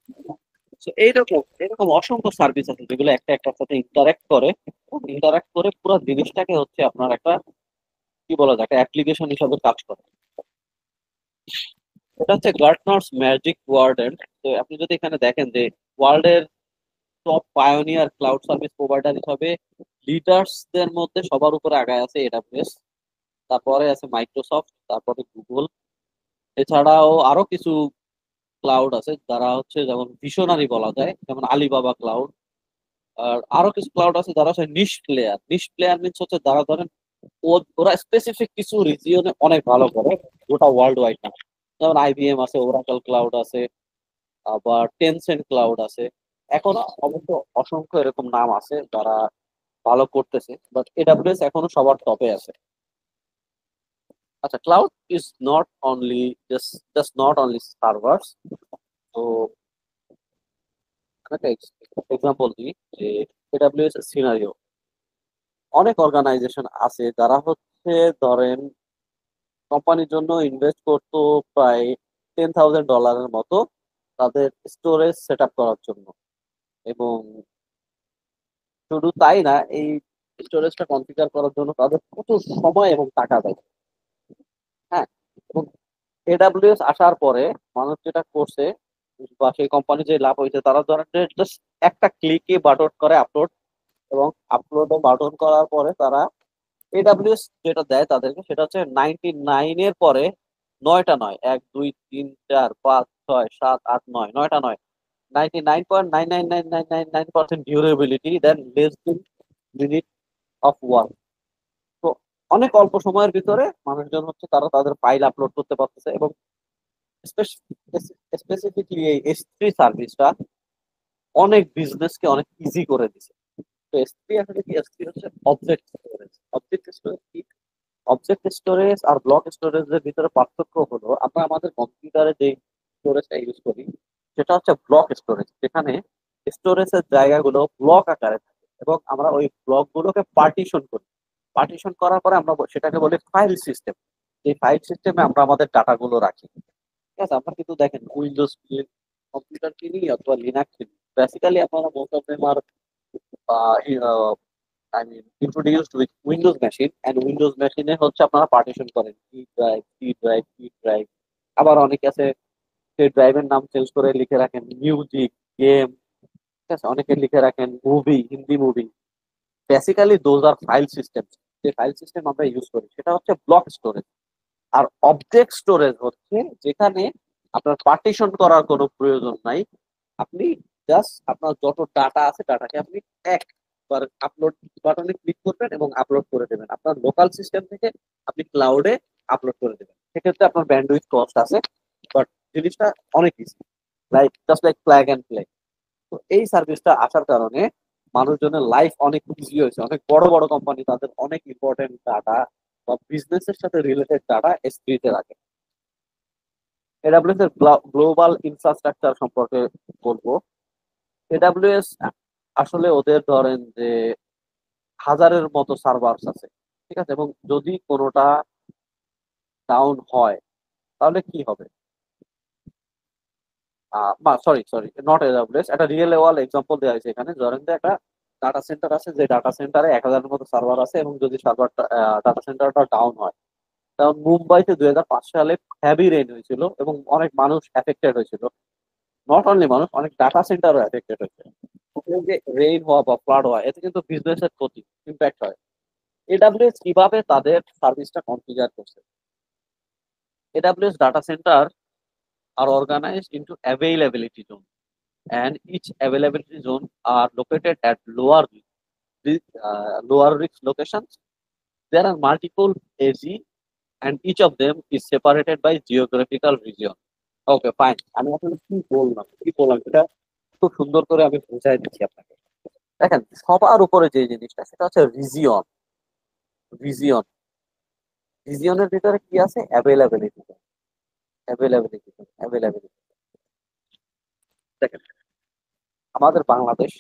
এইরকম এরকম অসংখ্য সার্ভিস আছে যেগুলো একটা একটার সাথে ইন্টারাক্ট করে, ইন্টারাক্ট করে পুরো জিনিসটাকে হচ্ছে আপনার একটা কি বলা যায় একটা অ্যাপ্লিকেশন হিসাবে কাজ করে। এটা হচ্ছে গার্টনার্স ম্যাজিক কোয়াড্রেন্ট। তো আপনি যদি এখানে দেখেন যে ওয়ার্ল্ডের top pioneer cloud service provider হিসাবে লিডার্সদের মধ্যে সবার উপরে আগায় আছে এডাব্লিউএস, তারপরে আছে মাইক্রোসফট, তারপরে গুগল। এছাড়াও আরো কিছু ক্লাউড আছে যারা হচ্ছে যেমন ভিশনারি বলা যায়, যেমন আলিবাবা ক্লাউড। আর আরো কিছু ক্লাউড আছে যারা হচ্ছে নিশ প্লেয়ার। নিশ প্লেয়ার মিনস হচ্ছে যারা ধরেন ওরা স্পেসিফিক কিছু রিজিয়নে অনেক ভালো করে, গোটা ওয়ার্ল্ড ওয়াইড না। যেমন আইবিএম আছে, ওরাকল ক্লাউড আছে, আবার টেনসেন্ট ক্লাউড আছে। এখনো অবশ্য অসংখ্য এরকম নাম আছে যারা ভালো করতেছে, বাট এডাব্লিউএস এখনো সবার টপে আছে। আচ্ছা, cloud is not only just not only servers. তো একটা এক্সাম্পল দিই যে এডাব্লিউএস সিনারিও, অনেক অর্গানাইজেশন আছে যারা হচ্ছে ধরেন কোম্পানির জন্য ইনভেস্ট করতো প্রায় $10,000 মতো তাদের স্টোরেজ সেট আপ করার জন্য। এবং শুধু তাই না, এই স্টোরেজটা কনফিগার করার জন্য তাদের প্রচুর সময় এবং টাকা দেয়। হ্যাঁ, এবং এডাব্লিউএস আসার পরে মানুষ যেটা করছে বা সেই কোম্পানি যে লাভ হয়েছে, তারা ধরেন যে জাস্ট একটা ক্লিকে বাটন করে আপলোড, এবং আপলোড বাটন করার পরে তারা এডাব্লিউএস যেটা দেয় তাদেরকে সেটা হচ্ছে 99-এর পরে 9টা নয়, 1 2 3 4 5 6 7 8 9, 9টা নয়, 99.99999% durability then less than minute of work. তো অনেক অল্প সময়ের ভিতরে মানুষজন হচ্ছে তারা তাদের ফাইল আপলোড করতে পারতেছে। এবং স্পেসিফিকলি এই S3 সার্ভিসটা অনেক বিজনেসকে অনেক ইজি করে দিছে। তো S3 আসলে কি? S3 হচ্ছে অবজেক্ট স্টোরেজ। অবজেক্ট স্টোরেজ কি? অবজেক্ট স্টোরেজ আর ব্লক স্টোরেজের ভিতরে পার্থক্য হলো আমরা আমাদের কম্পিউটারে যে স্টোরেজটা ইউজ করি সেটা হচ্ছে ব্লক স্টোরেজ, যেখানে স্টোরেজের জায়গাগুলো ব্লক আকারে থাকে এবং আমরা ওই ব্লক গুলোকে পার্টিশন করি। পার্টিশন করার পরে আমরা সেটাকে বলি ফাইল সিস্টেম। এই ফাইল সিস্টেমে আমরা আমাদের ডাটাগুলো রাখি। ঠিক আছে, আমরা কিন্তু দেখেন উইন্ডোজ কম্পিউটার কিনি অথবা লিনাক্স কিনি, বেসিক্যালি আপনারা most of them are I mean introduced with Windows machine, and Windows machine এ হচ্ছে আপনারা পার্টিশন করেন E drive, C drive, E drive. আবার অনেকে আছে সেই ড্রাইভের নাম চেঞ্জ করে লিখে রাখেন মিউজিক, গেম, ঠিক আছে, অনেকে লিখে রাখেন movie, Hindi movie. Basically those are file system. যে ফাইল সিস্টেম আমরা ইউজ করি সেটা হচ্ছে ব্লক স্টোরেজ। আর অবজেক্ট স্টোরেজ হচ্ছে যেখানে আপনার পার্টিশন করার কোনো প্রয়োজন নাই। আপনি জাস্ট আপনার যত ডাটা আছে ডাটাকে আপনি একবার আপলোড বাটনে ক্লিক করবেন এবং আপলোড করে দেবেন আপনার লোকাল সিস্টেম থেকে, আপনি ক্লাউডে আপলোড করে দেবেন। সেক্ষেত্রে আপনার ব্যান্ডউইথ কস্ট আছে, বাট জিনিসটা অনেক easy, like plug and play. তো এই সার্ভিসটা আসার কারণে মানুষজনের লাইফ অনেক ইজি হয়েছে। অনেক বড় বড় কোম্পানি তাদের অনেক ইম্পর্টেন্ট ডাটা বা বিজনেসের সাথে রিলেটেড ডাটা এস3 তে রাখে। এডাব্লিউএস এর গ্লোবাল ইনফ্রাস্ট্রাকচার সম্পর্কে বলবো। এডাব্লিউএস আসলে ওদের ধরেন যে হাজারের মতো সার্ভার্স আছে, ঠিক আছে, এবং যদি কোনোটা ডাউন হয় তাহলে কি হবে? সরি সরি, নট এডাব্লিউএস, একটা রিয়েল ওয়ার্ল্ড এক্সাম্পল দেওয়া হয়েছে এখানে। ধরেন যে একটা ডাটা সেন্টার আছে, যে ডাটা সেন্টারে 1000-এর মতো সার্ভার আছে, এবং যদি সার্ভারটা ডাটা সেন্টারটা ডাউন হয়, কারণ মুম্বাইতে 2005 সালে হেভি রেইন হয়েছিল এবং অনেক মানুষ এফেক্টেড হয়েছিল। নট অনলি মানুষ, অনেক ডাটা সেন্টারও এফেক্টেড হয়েছে। ওখানে যে রেইন হওয়া বা ফ্লাড হওয়া, এতে কিন্তু বিজনেসের ক্ষতি, ইম্প্যাক্ট হয়। এডাব্লিউএস কিভাবে তাদের সার্ভিসটা কনফিগার করছে? AWS data center are organized into availability zone, and each availability zone are located at lower risk locations. There are multiple AZ, and each of them is separated by geographical region. Okay fine, আমি আসলে কি বললাম এটা খুব সুন্দর করে আমি বুঝাই দিচ্ছি আপনাকে। দেখেন, সবার উপরে যে জিনিসটা সেটা হচ্ছে রিজিয়ন। রিজিয়ন রিজিয়নের ভিতরে কি আছে? অ্যাভেলেবিলিটি। অ্যাভেলেবিলিটি। দেখেন, আমাদের বাংলাদেশ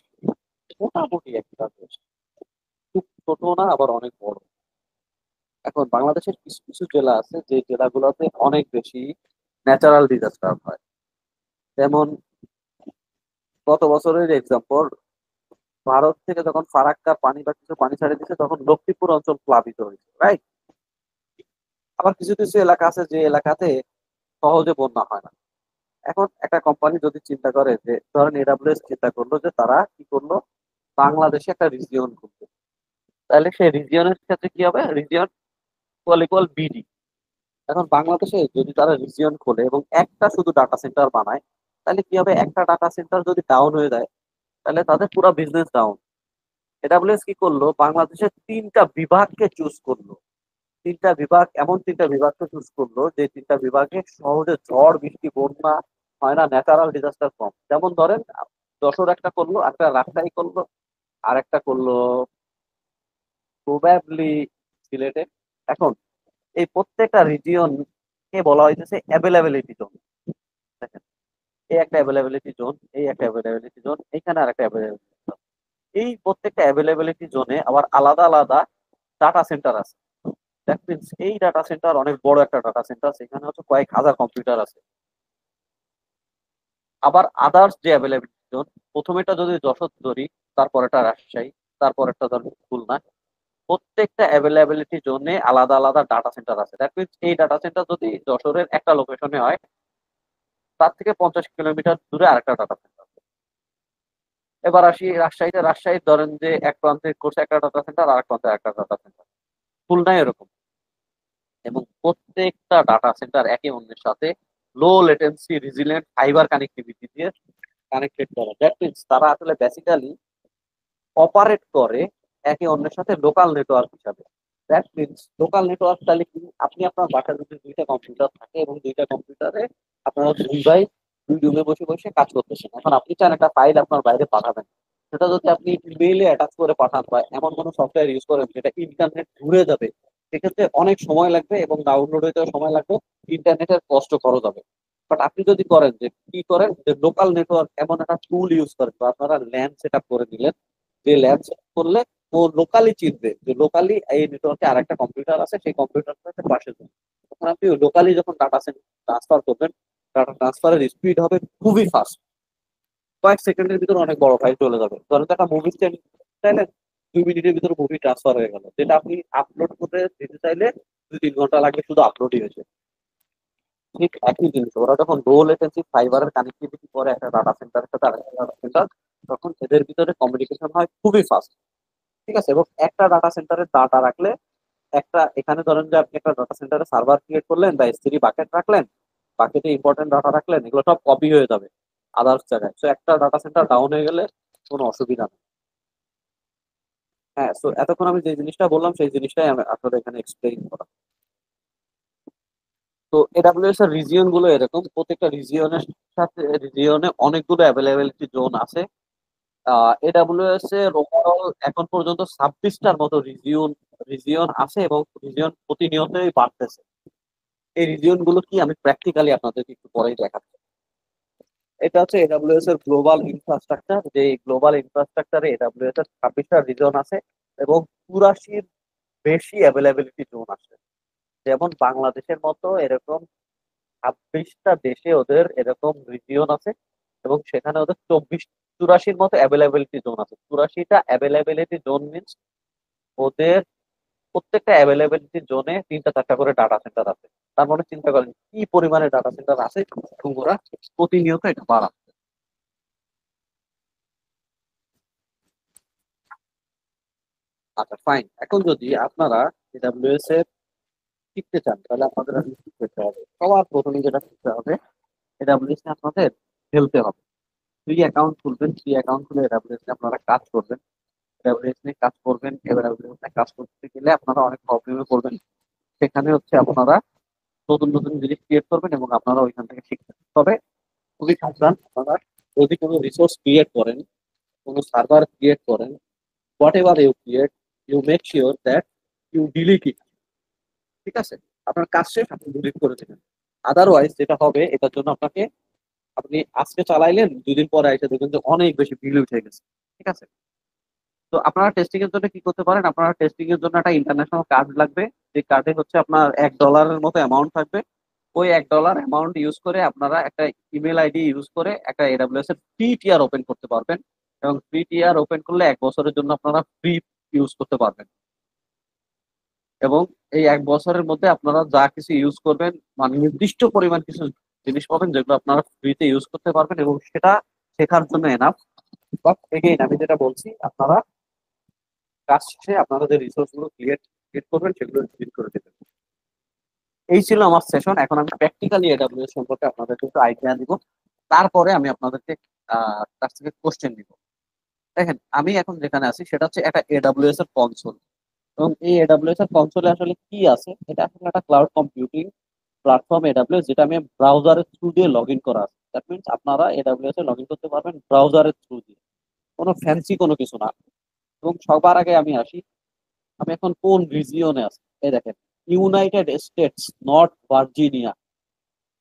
মোটামুটি একটা দেশ, খুব ছোট না আবার অনেক বড়। এখন বাংলাদেশের কিছু কিছু জেলা আছে যে জেলাগুলোতে অনেক বেশি ন্যাচারাল ডিজাস্টার হয়। যেমন গত বছরের এক্সাম্পল, ভারত থেকে যখন ফারাক্কার পানি বা কিছু পানি ছাড়ে দিচ্ছে তখন লক্ষ্মীপুর অঞ্চল প্লাবিত হয়েছে, রাইট? আবার কিছু কিছু এলাকা আছে যে এলাকাতে সহজে বন্যা হয় না। এখন একটা কোম্পানি যদি চিন্তা করে, যে ধরেন এডাব্লিউএস চিন্তা করলো যে তারা কি করলো, বাংলাদেশে একটা রিজিয়ন খুলবে, তাহলে সেই রিজিয়নের ক্ষেত্রে কি হবে? Region equal BD. এখন বাংলাদেশে যদি তারা রিজিয়ন খোলে এবং একটা শুধু ডাটা সেন্টার বানায়, তাহলে কি হবে? একটা ডাটা সেন্টার যদি ডাউন হয়ে যায় তাহলে তাদের পুরো বিজনেস ডাউন। এডাব্লিউএস কি করলো? বাংলাদেশের 3টা বিভাগকে চুজ করলো। 3টা বিভাগকে চুজ করলো, যে 3টা বিভাগে সহজে ঝড় বৃষ্টি বন্যা হয় না, ন্যাচারাল ডিজাস্টার কম। যেমন ধরেন যশোর একটা করলো, একটা রাজশাহী করলো, আর একটা করলো প্রবাবলি সিলেটে। এখন এই প্রত্যেকটা রিজিয়ন কে বলা হইতেছে অ্যাভেলেবিলিটি জোন। দেখেন, এই একটা অ্যাভেলেবিলিটি জোন, এই একটা অ্যাভেলেবিলিটি জোন, এখানে আর একটা অ্যাভেলেবিলিটি জোন। এই প্রত্যেকটা অ্যাভেলেবিলিটি জোনে আবার আলাদা আলাদা ডাটা সেন্টার আছে। দ্যাট মিনস এই ডাটা সেন্টার অনেক বড় একটা ডাটা সেন্টার, সেখানে হচ্ছে কয়েক হাজার কম্পিউটার আছে। আবার আদার্স যে অ্যাভেলেবিলিটি জোন, প্রথমেটা যদি যশোর ধরি, তারপরেটা রাজশাহী, তারপরেরটা ধরুন খুলনা, প্রত্যেকটা অ্যাভেলেবিলিটি জোনে আলাদা আলাদা ডাটা সেন্টার আছে। দ্যাট মিনস এই ডাটা সেন্টার যদি যশোরের একটা লোকেশনে হয়, তার থেকে 50 কিলোমিটার দূরে আরেকটা ডাটা সেন্টার। এবার আসি রাজশাহীতে। রাজশাহীর ধরেন যে এক প্রান্তে করছে একটা ডাটা সেন্টার, আর এক প্রান্তে একটা ডাটা সেন্টার। খুলনায় এরকম। এবং প্রত্যেকটা ডাটা সেন্টার একে অন্যের সাথে লো লেটেন্সি রেজিলিয়েন্ট ফাইবার কানেক্টিভিটি দিয়ে কানেক্টেড করা। দ্যাট মিনস তারা আসলে বেসিক্যালি অপারেট করে একে অন্যের সাথে লোকাল নেটওয়ার্ক হিসাবে। দ্যাট মিনস লোকাল নেটওয়ার্ক তাহলে কি, আপনি আপনার বাসায় যদি 2টা কম্পিউটার থাকে এবং 2টা কম্পিউটারে আপনারা 2 রুমে বসে বসে কাজ করতেছেন, এখন আপনি চান একটা ফাইল আপনার বাইরে পাঠাবেন, সেটা যদি আপনি ইমেইলে অ্যাটাচ করে পাঠান বা এমন কোনো সফটওয়্যার ইউজ করেন যেটা ইন্টারনেট ঘুরে যাবে, সেক্ষেত্রে অনেক সময় লাগবে এবং ডাউনলোড হইতেও সময় লাগবে, ইন্টারনেটের কষ্ট খরচ হবে। বাট আপনি যদি করেন, যে কি করেন, যে লোকাল নেটওয়ার্ক এমন একটা টুল ইউজ করেন, বা আপনারা ল্যান সেট আপ করে নিলেন, যে ল্যাব সেট করলে ও লোকালি চিনবে যে লোকালি এই নেটওয়ার্কে আরেকটা কম্পিউটার আছে, সেই কম্পিউটারটাতে পাশে যাবে। তখন আপনি লোকালি যখন ডাটা ট্রান্সফার করবেন, ডাটা ট্রান্সফারের স্পিড হবে খুবই ফাস্ট। কয়েক সেকেন্ডের ভিতরে অনেক বড় ফাইল চলে যাবে। ধরেন তো একটা মুভি চাইলেন, 2 মিনিটের ভিতরে মুভি ট্রান্সফার হয়ে গেল, যেটা আপনি আপলোড করে দিতে চাইলে 2-3 ঘন্টা লাগবে শুধু আপলোডই হয়েছে। ঠিক একই জিনিস, ওরা যখন লো লেটেন্সি ফাইবারের কানেক্টিভিটি করে একটা ডাটা সেন্টারের সাথে আরেকটা ডাটা সেন্টার, তখন এদের ভিতরে কমিউনিকেশন হয় খুবই ফাস্ট। ঠিক আছে, এবং একটা ডাটা সেন্টারে ডাটা রাখলে, একটা এখানে ধরেন যে আপনি একটা ডাটা সেন্টারে সার্ভার ক্রিয়েট করলেন বা S3 বাকেট রাখলেন, বাকেটে ইম্পর্টেন্ট ডাটা রাখলেন, এগুলো সব কপি হয়ে যাবে আদার্স জায়গায়। তো একটা ডাটা সেন্টার ডাউন হয়ে গেলে কোনো অসুবিধা নেই। হ্যাঁ, তো এতক্ষণ আমি যে জিনিসটা বললাম সেই জিনিসটাই আমি আপনাদের এখানে এক্সপ্লেইন করা। তো এডাব্লিউএস এর রিজিয়ন গুলো এরকম, প্রত্যেকটা রিজিয়নের সাথে রিজিয়নে অনেকগুলো অ্যাভেলেবিলিটি জোন আছে। এডাব্লিউএস এর ওভারঅল এখন পর্যন্ত 26টার মতো রিজিয়ন রিজিয়ন আছে, এবং রিজিয়ন প্রতিনিয়তই বাড়তেছে। এই রিজিয়ন গুলো কি আমি প্র্যাকটিক্যালি আপনাদেরকে একটু পরেই দেখাচ্ছি। এটা হচ্ছে এডাব্লিউএস এর গ্লোবাল ইনফ্রাস্ট্রাকচার। যে গ্লোবাল ইনফ্রাস্ট্রাকচারে এডাব্লিউএস এর 26টা রিজন আছে, এবং 84 বেশি অ্যাভেলেবিলিটি জোন আছে। যেমন বাংলাদেশের মতো এরকম 26টা দেশে ওদের এরকম রিজিয়ন আছে, এবং সেখানে ওদের 84 মতো অ্যাভেলেবিলিটি জোন আছে। 84টা অ্যাভেলেবিলিটি জোন মিনস ওদের প্রত্যেকটা অ্যাভেলেবিলিটি জোনে 3টা 4টা করে ডাটা সেন্টার আছে। তার মানে চিন্তা করেন কি পরিমাণে ডাটা সেন্টার আছে, এবং ওরা প্রতিনিয়ত এটা বাড়াচ্ছে। আচ্ছা ফাইন, এখন যদি আপনারা এডাব্লিউএস এর শিখতে চান, তাহলে আপনাদের আসলে কি করতে হবে? সবার প্রথমে যেটা করতে হবে, এডাব্লিউএস এ আপনাদের খেলতে হবে। ফ্রি অ্যাকাউন্ট খুলবেন, ফ্রি অ্যাকাউন্ট খুলে এডাব্লিউএস এ আপনারা কাজ করবেন। এডাব্লিউএস নিয়ে কাজ করবেন, এডাব্লিউএস নিয়ে কাজ করতে গেলে আপনারা অনেক প্রবলেমে পড়বেন। সেখানে হচ্ছে আপনারা নতুন নতুন জিনিস ক্রিয়েট করবেন, এবং আপনারা ওইখান থেকে শিখবেন। তবে খুবই সাবধান, আপনারা যদি কোনো রিসোর্স ক্রিয়েট করেন, কোনো সার্ভার ক্রিয়েট করেন, whatever you create, you make sure that you delete it. ঠিক আছে, আপনার কাজ শেষ, আপনি ডিলিট করে দেবেন। আদারওয়াইজ যেটা হবে, এটার জন্য আপনাকে, আপনি আজকে চালাইলেন, 2 দিন পরে এসে দেখবেন যে অনেক বেশি বিল উঠে গেছে। ঠিক আছে, তো আপনারা টেস্টিং এর জন্য কি করতে পারেন, আপনারা টেস্টিং এর জন্য একটা ইন্টারন্যাশনাল কার্ড লাগবে। যে কার্ডে হচ্ছে আপনার $1 মতো অ্যামাউন্ট থাকবে। ওই $1 অ্যামাউন্ট ইউজ করে আপনারা একটা ইমেল আইডি ইউজ করে একটা এডাব্লিউএস এর ফ্রি টিয়ার ওপেন করতে পারবেন, এবং ফ্রি টিয়ার ওপেন করলে 1 বছরের জন্য আপনারা ফ্রি ইউজ করতে পারবেন। এবং এই 1 বছরের মধ্যে আপনারা যা কিছু ইউজ করবেন, মানে নির্দিষ্ট পরিমাণ কিছু জিনিস পাবেন যেগুলো আপনারা ফ্রিতে ইউজ করতে পারবেন, এবং সেটা শেখার জন্য এনাফ। বাট এগেইন আমি যেটা বলছি, আপনারা কাজ শেষে আপনারা যে রিসোর্স গুলো ক্রিয়েট করবেন সেগুলো ডিলিট করে দেবেন। এই ছিল আমার সেশন। এখন আমি প্র্যাকটিক্যালি এডাব্লিউএস সম্পর্কে আপনাদেরকে একটু আইডিয়া দিব, তারপরে আমি আপনাদেরকে কাছ থেকে কোশ্চেন দিব। দেখেন, আমি এখন যেখানে আছি সেটা হচ্ছে একটা এডাব্লিউএস এর কনসোল, এবং এই এডাব্লিউএস এর কনসোলে আসলে কি আছে, এটা আসলে একটা ক্লাউড কম্পিউটিং প্ল্যাটফর্ম এডাব্লিউএস, যেটা আমি ব্রাউজারের থ্রু দিয়ে লগ ইন করা আছে। দ্যাট মিনস আপনারা এডাব্লিউএস এ লগ ইন করতে পারবেন ব্রাউজারের থ্রু দিয়ে, কোনো ফ্যান্সি কোনো কিছু না। এবং সবার আগে আমি আসি, আমি এখন কোন রিজিয়নে আছি। এই দেখেন, ইউনাইটেড স্টেটস নর্থ ভার্জিনিয়া,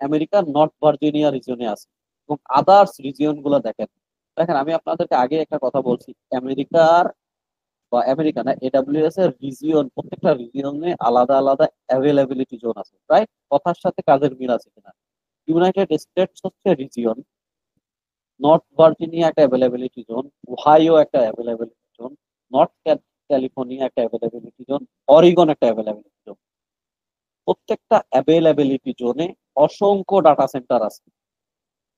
আমেরিকার নর্থ ভার্জিনিয়া রিজিয়নে আছে। এবং আদার্স রিজিয়ন গুলো দেখেন, দেখেন আমি আপনাদেরকে আগে একটা কথা বলছি, আমেরিকার বা আমেরিকা না, এডাব্লিউএস এর রিজিয়ন, প্রত্যেকটা রিজিয়নে আলাদা আলাদা অ্যাভেলেবিলিটি জোন আছে, রাইট? কথার সাথে কাজের মিল আছে কিনা? ইউনাইটেড স্টেটস হচ্ছে রিজিয়ন, নর্থ ভার্জিনিয়া একটা অ্যাভেলেবিলিটি জোন, ওহাইও একটা অ্যাভেলেবিলিটি জোন, নর্থ ক্যালিফোর্নিয়া একটা অ্যাভেলেবিলিটি জোন, অরিগন একটা অ্যাভেলেবিলিটি জোন। প্রত্যেকটা অ্যাভেলেবিলিটি জোনে অসংখ্য ডাটা সেন্টার আছে।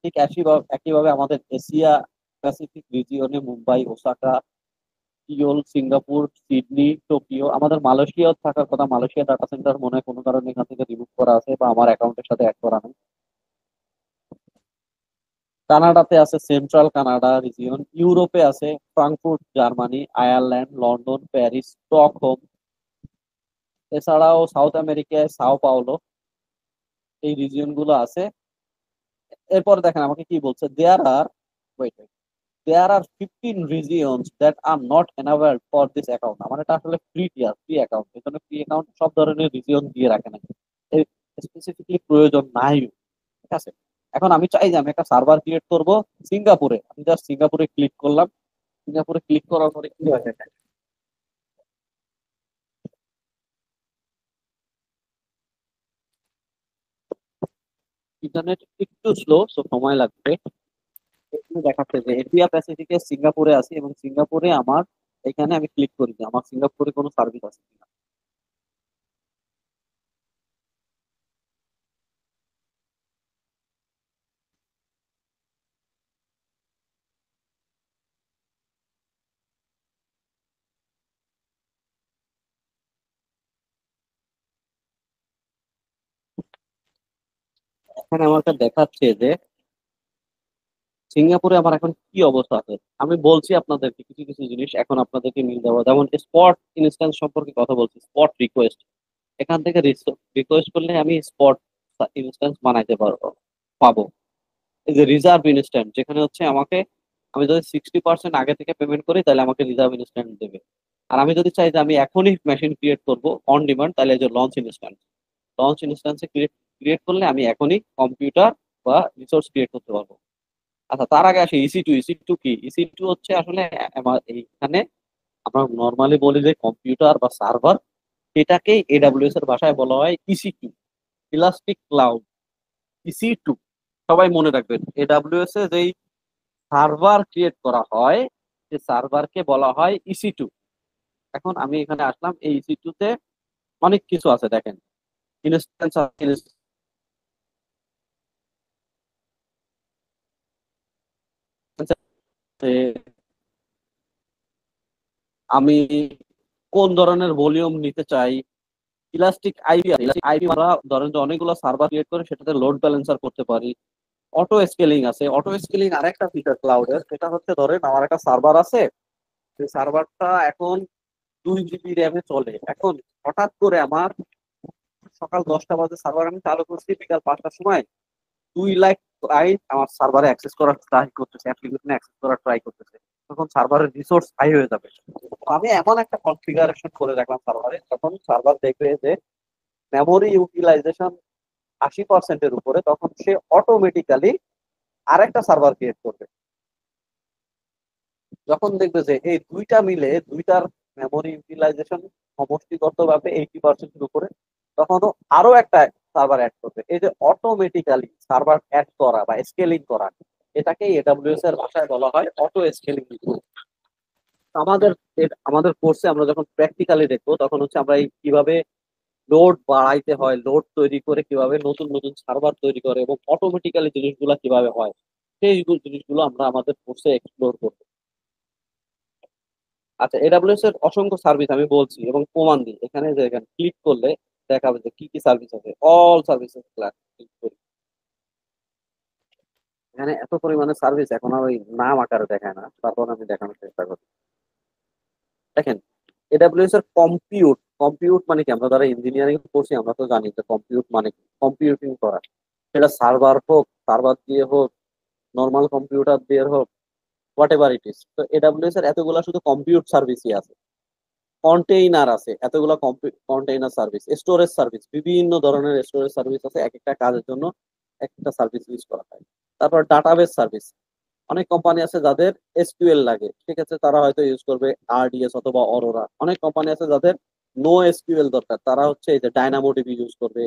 ঠিক একইভাবে আমাদের এশিয়া প্যাসিফিক রিজিয়নে Mumbai, Osaka, Seoul, Singapore, Sydney, Tokyo, আমাদের মালয়েশিয়াও থাকার কথা। মালয়েশিয়া ডাটা সেন্টার মনে হয় কোনো কারণে এখান থেকে রিমুভ করা আছে, বা আমার অ্যাকাউন্টের সাথে অ্যাড করা নেই। কানাডাতে আছে সেন্ট্রাল কানাডা রিজিয়ন, ইউরোপে আছে Frankfurt Germany, Ireland, London, Paris, Stockholm. এছাড়াও সাউথ আমেরিকায় সাও পাওলো, এই রিজিয়ন গুলো আছে। এরপর দেখেন আমাকে কি বলছে, wait there are 15 regions that are not enabled for this account। আমার এটা আসলে ফ্রি টিয়ার, ফ্রি অ্যাকাউন্ট, এজন্য ফ্রি অ্যাকাউন্ট সব ধরনের রিজিয়ন দিয়ে রাখে না, স্পেসিফিকলি প্রয়োজন নাই। ঠিক আছে, এখন আমি চাই যে আমি একটা সার্ভার ক্রিয়েট করব সিঙ্গাপুরে। আমি জাস্ট সিঙ্গাপুরে ক্লিক করলাম, সিঙ্গাপুরে ক্লিক করার পরে কি হয় দেখেন, ইন্টারনেট একটু স্লো, সময় লাগবে। এখানে দেখাচ্ছে যে এশিয়া প্যাসিফিকে সিঙ্গাপুরে আছি, এবং সিঙ্গাপুরে আমার, এখানে আমি ক্লিক করি যে আমার সিঙ্গাপুরে কোনো সার্ভিস আছে কিনা। এখানে আমাকে দেখাচ্ছে যে সিঙ্গাপুরে আমার এখন কি অবস্থা আছে। আমি বলছি আপনাদেরকে কিছু কিছু জিনিস এখন আপনাদেরকে নিয়ে যাবো, যেমন স্পট ইনস্ট্যান্স সম্পর্কে কথা বলছি, স্পট রিকোয়েস্ট। এখান থেকে রিকোয়েস্ট করলে আমি স্পট ইনস্ট্যান্স বানাইতে পাবো। এই যে রিজার্ভ ইনস্ট্যান্ট, যেখানে হচ্ছে আমাকে, আমি যদি 60% আগে থেকে পেমেন্ট করি তাহলে আমাকে রিজার্ভ ইনস্ট্যান্ট দেবে। আর আমি যদি চাই যে আমি এখনই মেশিন ক্রিয়েট করব অন ডিমান্ড, তাহলে এই যে লঞ্চ ইনস্ট্যান্ট, লঞ্চ ইনস্ট্যান্সে ক্রিয়েট ক্রিয়েট করলে আমি এখনই কম্পিউটার বা রিসোর্স ক্রিয়েট করতে পারবো। আচ্ছা, তার আগে আসি ইসি টু। ইসি টু কি? ইসি টু হচ্ছে আসলে এইখানে আমরা নর্মালি বলি যে কম্পিউটার বা সার্ভার, এটাকেই এডাব্লিউএস এর ভাষায় বলা হয় EC two, elastic cloud. EC two, সবাই মনে রাখবেন, এডাব্লিউএস এ যেই সার্ভার ক্রিয়েট করা হয় সেই সার্ভারকে বলা হয় ইসি টু। এখন আমি এখানে আসলাম, এই ইসি টু তে অনেক কিছু আছে দেখেন। ইনস্ট্যান্স আমি কোন ধরনের ভলিউম নিতে চাই, ইলাস্টিক আইপি আছে, ইলাস্টিক আইপি আমরা ধরেন যে অনেকগুলো সার্ভার ক্রিয়েট করে সেটাতে লোড ব্যালেন্সার করতে পারি। অটো স্কেলিং আছে। অটো স্কেলিং আরেকটা ফিচার ক্লাউডের, সেটা হচ্ছে ধরেন আমার একটা সার্ভার আছে, সেই সার্ভারটা এখন 2 জিবি র্যামে চলে। এখন হঠাৎ করে আমার সকাল 10টা বাজে সার্ভার আমি চালু করছি, বিকাল 5টার সময় 2 লাখ ক্লায়েন্ট আমার সার্ভারে অ্যাক্সেস করার ট্রাই করতেছে, অ্যাপ্লিকেশনে অ্যাক্সেস করার ট্রাই করতেছে। তখন সার্ভারের রিসোর্স হাই হয়ে যাবে। তো আমি এমন একটা কনফিগারেশন করে রাখলাম সার্ভারে, তখন সার্ভার দেখবে যে মেমোরি ইউটিলাইজেশন 80%-এর উপরে, তখন সে অটোমেটিক্যালি আরেকটা সার্ভার ক্রিয়েট করবে। যখন দেখবে যে এই দুইটা মিলে, দুইটার মেমোরি ইউটিলাইজেশন সমষ্টিগতভাবে 80%-এর উপরে, তখনও আরো একটা সার্ভার অ্যাড করবে। এই যে অটোমেটিক্যালি সার্ভার অ্যাড করা বা স্কেলিং করা, এটাকে এডাব্লিউএস এর ভাষায় বলা হয় অটো স্কেলিং। আমাদের আমাদের কোর্সে আমরা যখন প্র্যাকটিক্যালি দেখবো, তখন হচ্ছে আমরা এই কিভাবে লোড বাড়াইতে হয়, লোড তৈরি করে কিভাবে নতুন নতুন সার্ভার তৈরি করে এবং অটোমেটিক্যালি জিনিসগুলো কিভাবে হয়, সেই জিনিসগুলো আমরা আমাদের কোর্সে এক্সপ্লোর করবো। আচ্ছা, এডাব্লিউএস এর অসংখ্য সার্ভিস আমি বলছি এবং প্রমাণ দিই। এখানে যে এখানে ক্লিক করলে দেখাবে যে কি কি সার্ভিস আছে, অল সার্ভিসেস ক্লাস ক্লিক করি। এখানে এত পরিমাণে সার্ভিস এখন আর ওই নাম আকারে দেখায় না, তারপর আমি দেখানোর চেষ্টা করি। দেখেন, এডাব্লিউএস এর কম্পিউট, কম্পিউট মানে কি? আমরা যারা ইঞ্জিনিয়ারিং করছি আমরা তো জানি যে কম্পিউট মানে কি, কম্পিউটিং করা। সেটা সার্ভার হোক, সার্ভার দিয়ে হোক, নর্মাল কম্পিউটার দিয়ে হোক, হোয়াট এভার ইট ইস। তো এডাব্লিউএস এর এতগুলা শুধু কম্পিউট সার্ভিসই আছে। কন্টেইনার আছে এতগুলা, কন্টেইনার সার্ভিস, স্টোরেজ সার্ভিস, বিভিন্ন ধরনের স্টোরেজ সার্ভিস আছে, এক একটা কাজের জন্য একটা সার্ভিস ইউজ করা হয়। তারপর ডাটাবেস সার্ভিস, অনেক কোম্পানি আছে যাদের এসকিউএল লাগে, ঠিক আছে, তারা হয়তো ইউজ করবে আরডিএস অথবা অরোরা। অনেক কোম্পানি আছে যাদের নো এসকিউএল দরকার, তারা হচ্ছে এই যে ডায়নামোডিবি ইউজ করবে।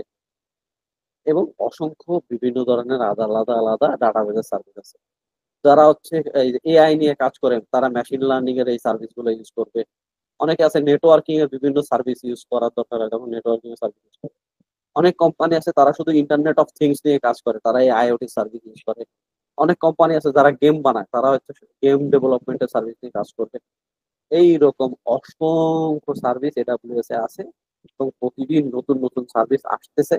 এবং অসংখ্য বিভিন্ন ধরনের আলাদা আলাদা আলাদা ডাটাবেসের সার্ভিস আছে। যারা হচ্ছে এই এআই নিয়ে কাজ করেন তারা মেশিন লার্নিং এর এই সার্ভিস গুলো ইউজ করবে। অনেকে আছে নেটওয়ার্কিং এর বিভিন্ন সার্ভিস ইউজ করার দরকার হয়, তখন নেটওয়ার্কিং এর সার্ভিস ইউজ করে। অনেক কোম্পানি আছে তারা শুধু ইন্টারনেট অফ থিংস নিয়ে কাজ করে, তারা এই আইওটি সার্ভিস ইউজ করে। অনেক কোম্পানি আছে যারা গেম বানায়, তারা হচ্ছে গেম ডেভেলপমেন্টের সার্ভিস নিয়ে কাজ করবে। এই রকম অসংখ্য সার্ভিস এডাব্লিউএস এ আছে এবং প্রতিদিন নতুন নতুন সার্ভিস আসতেছে,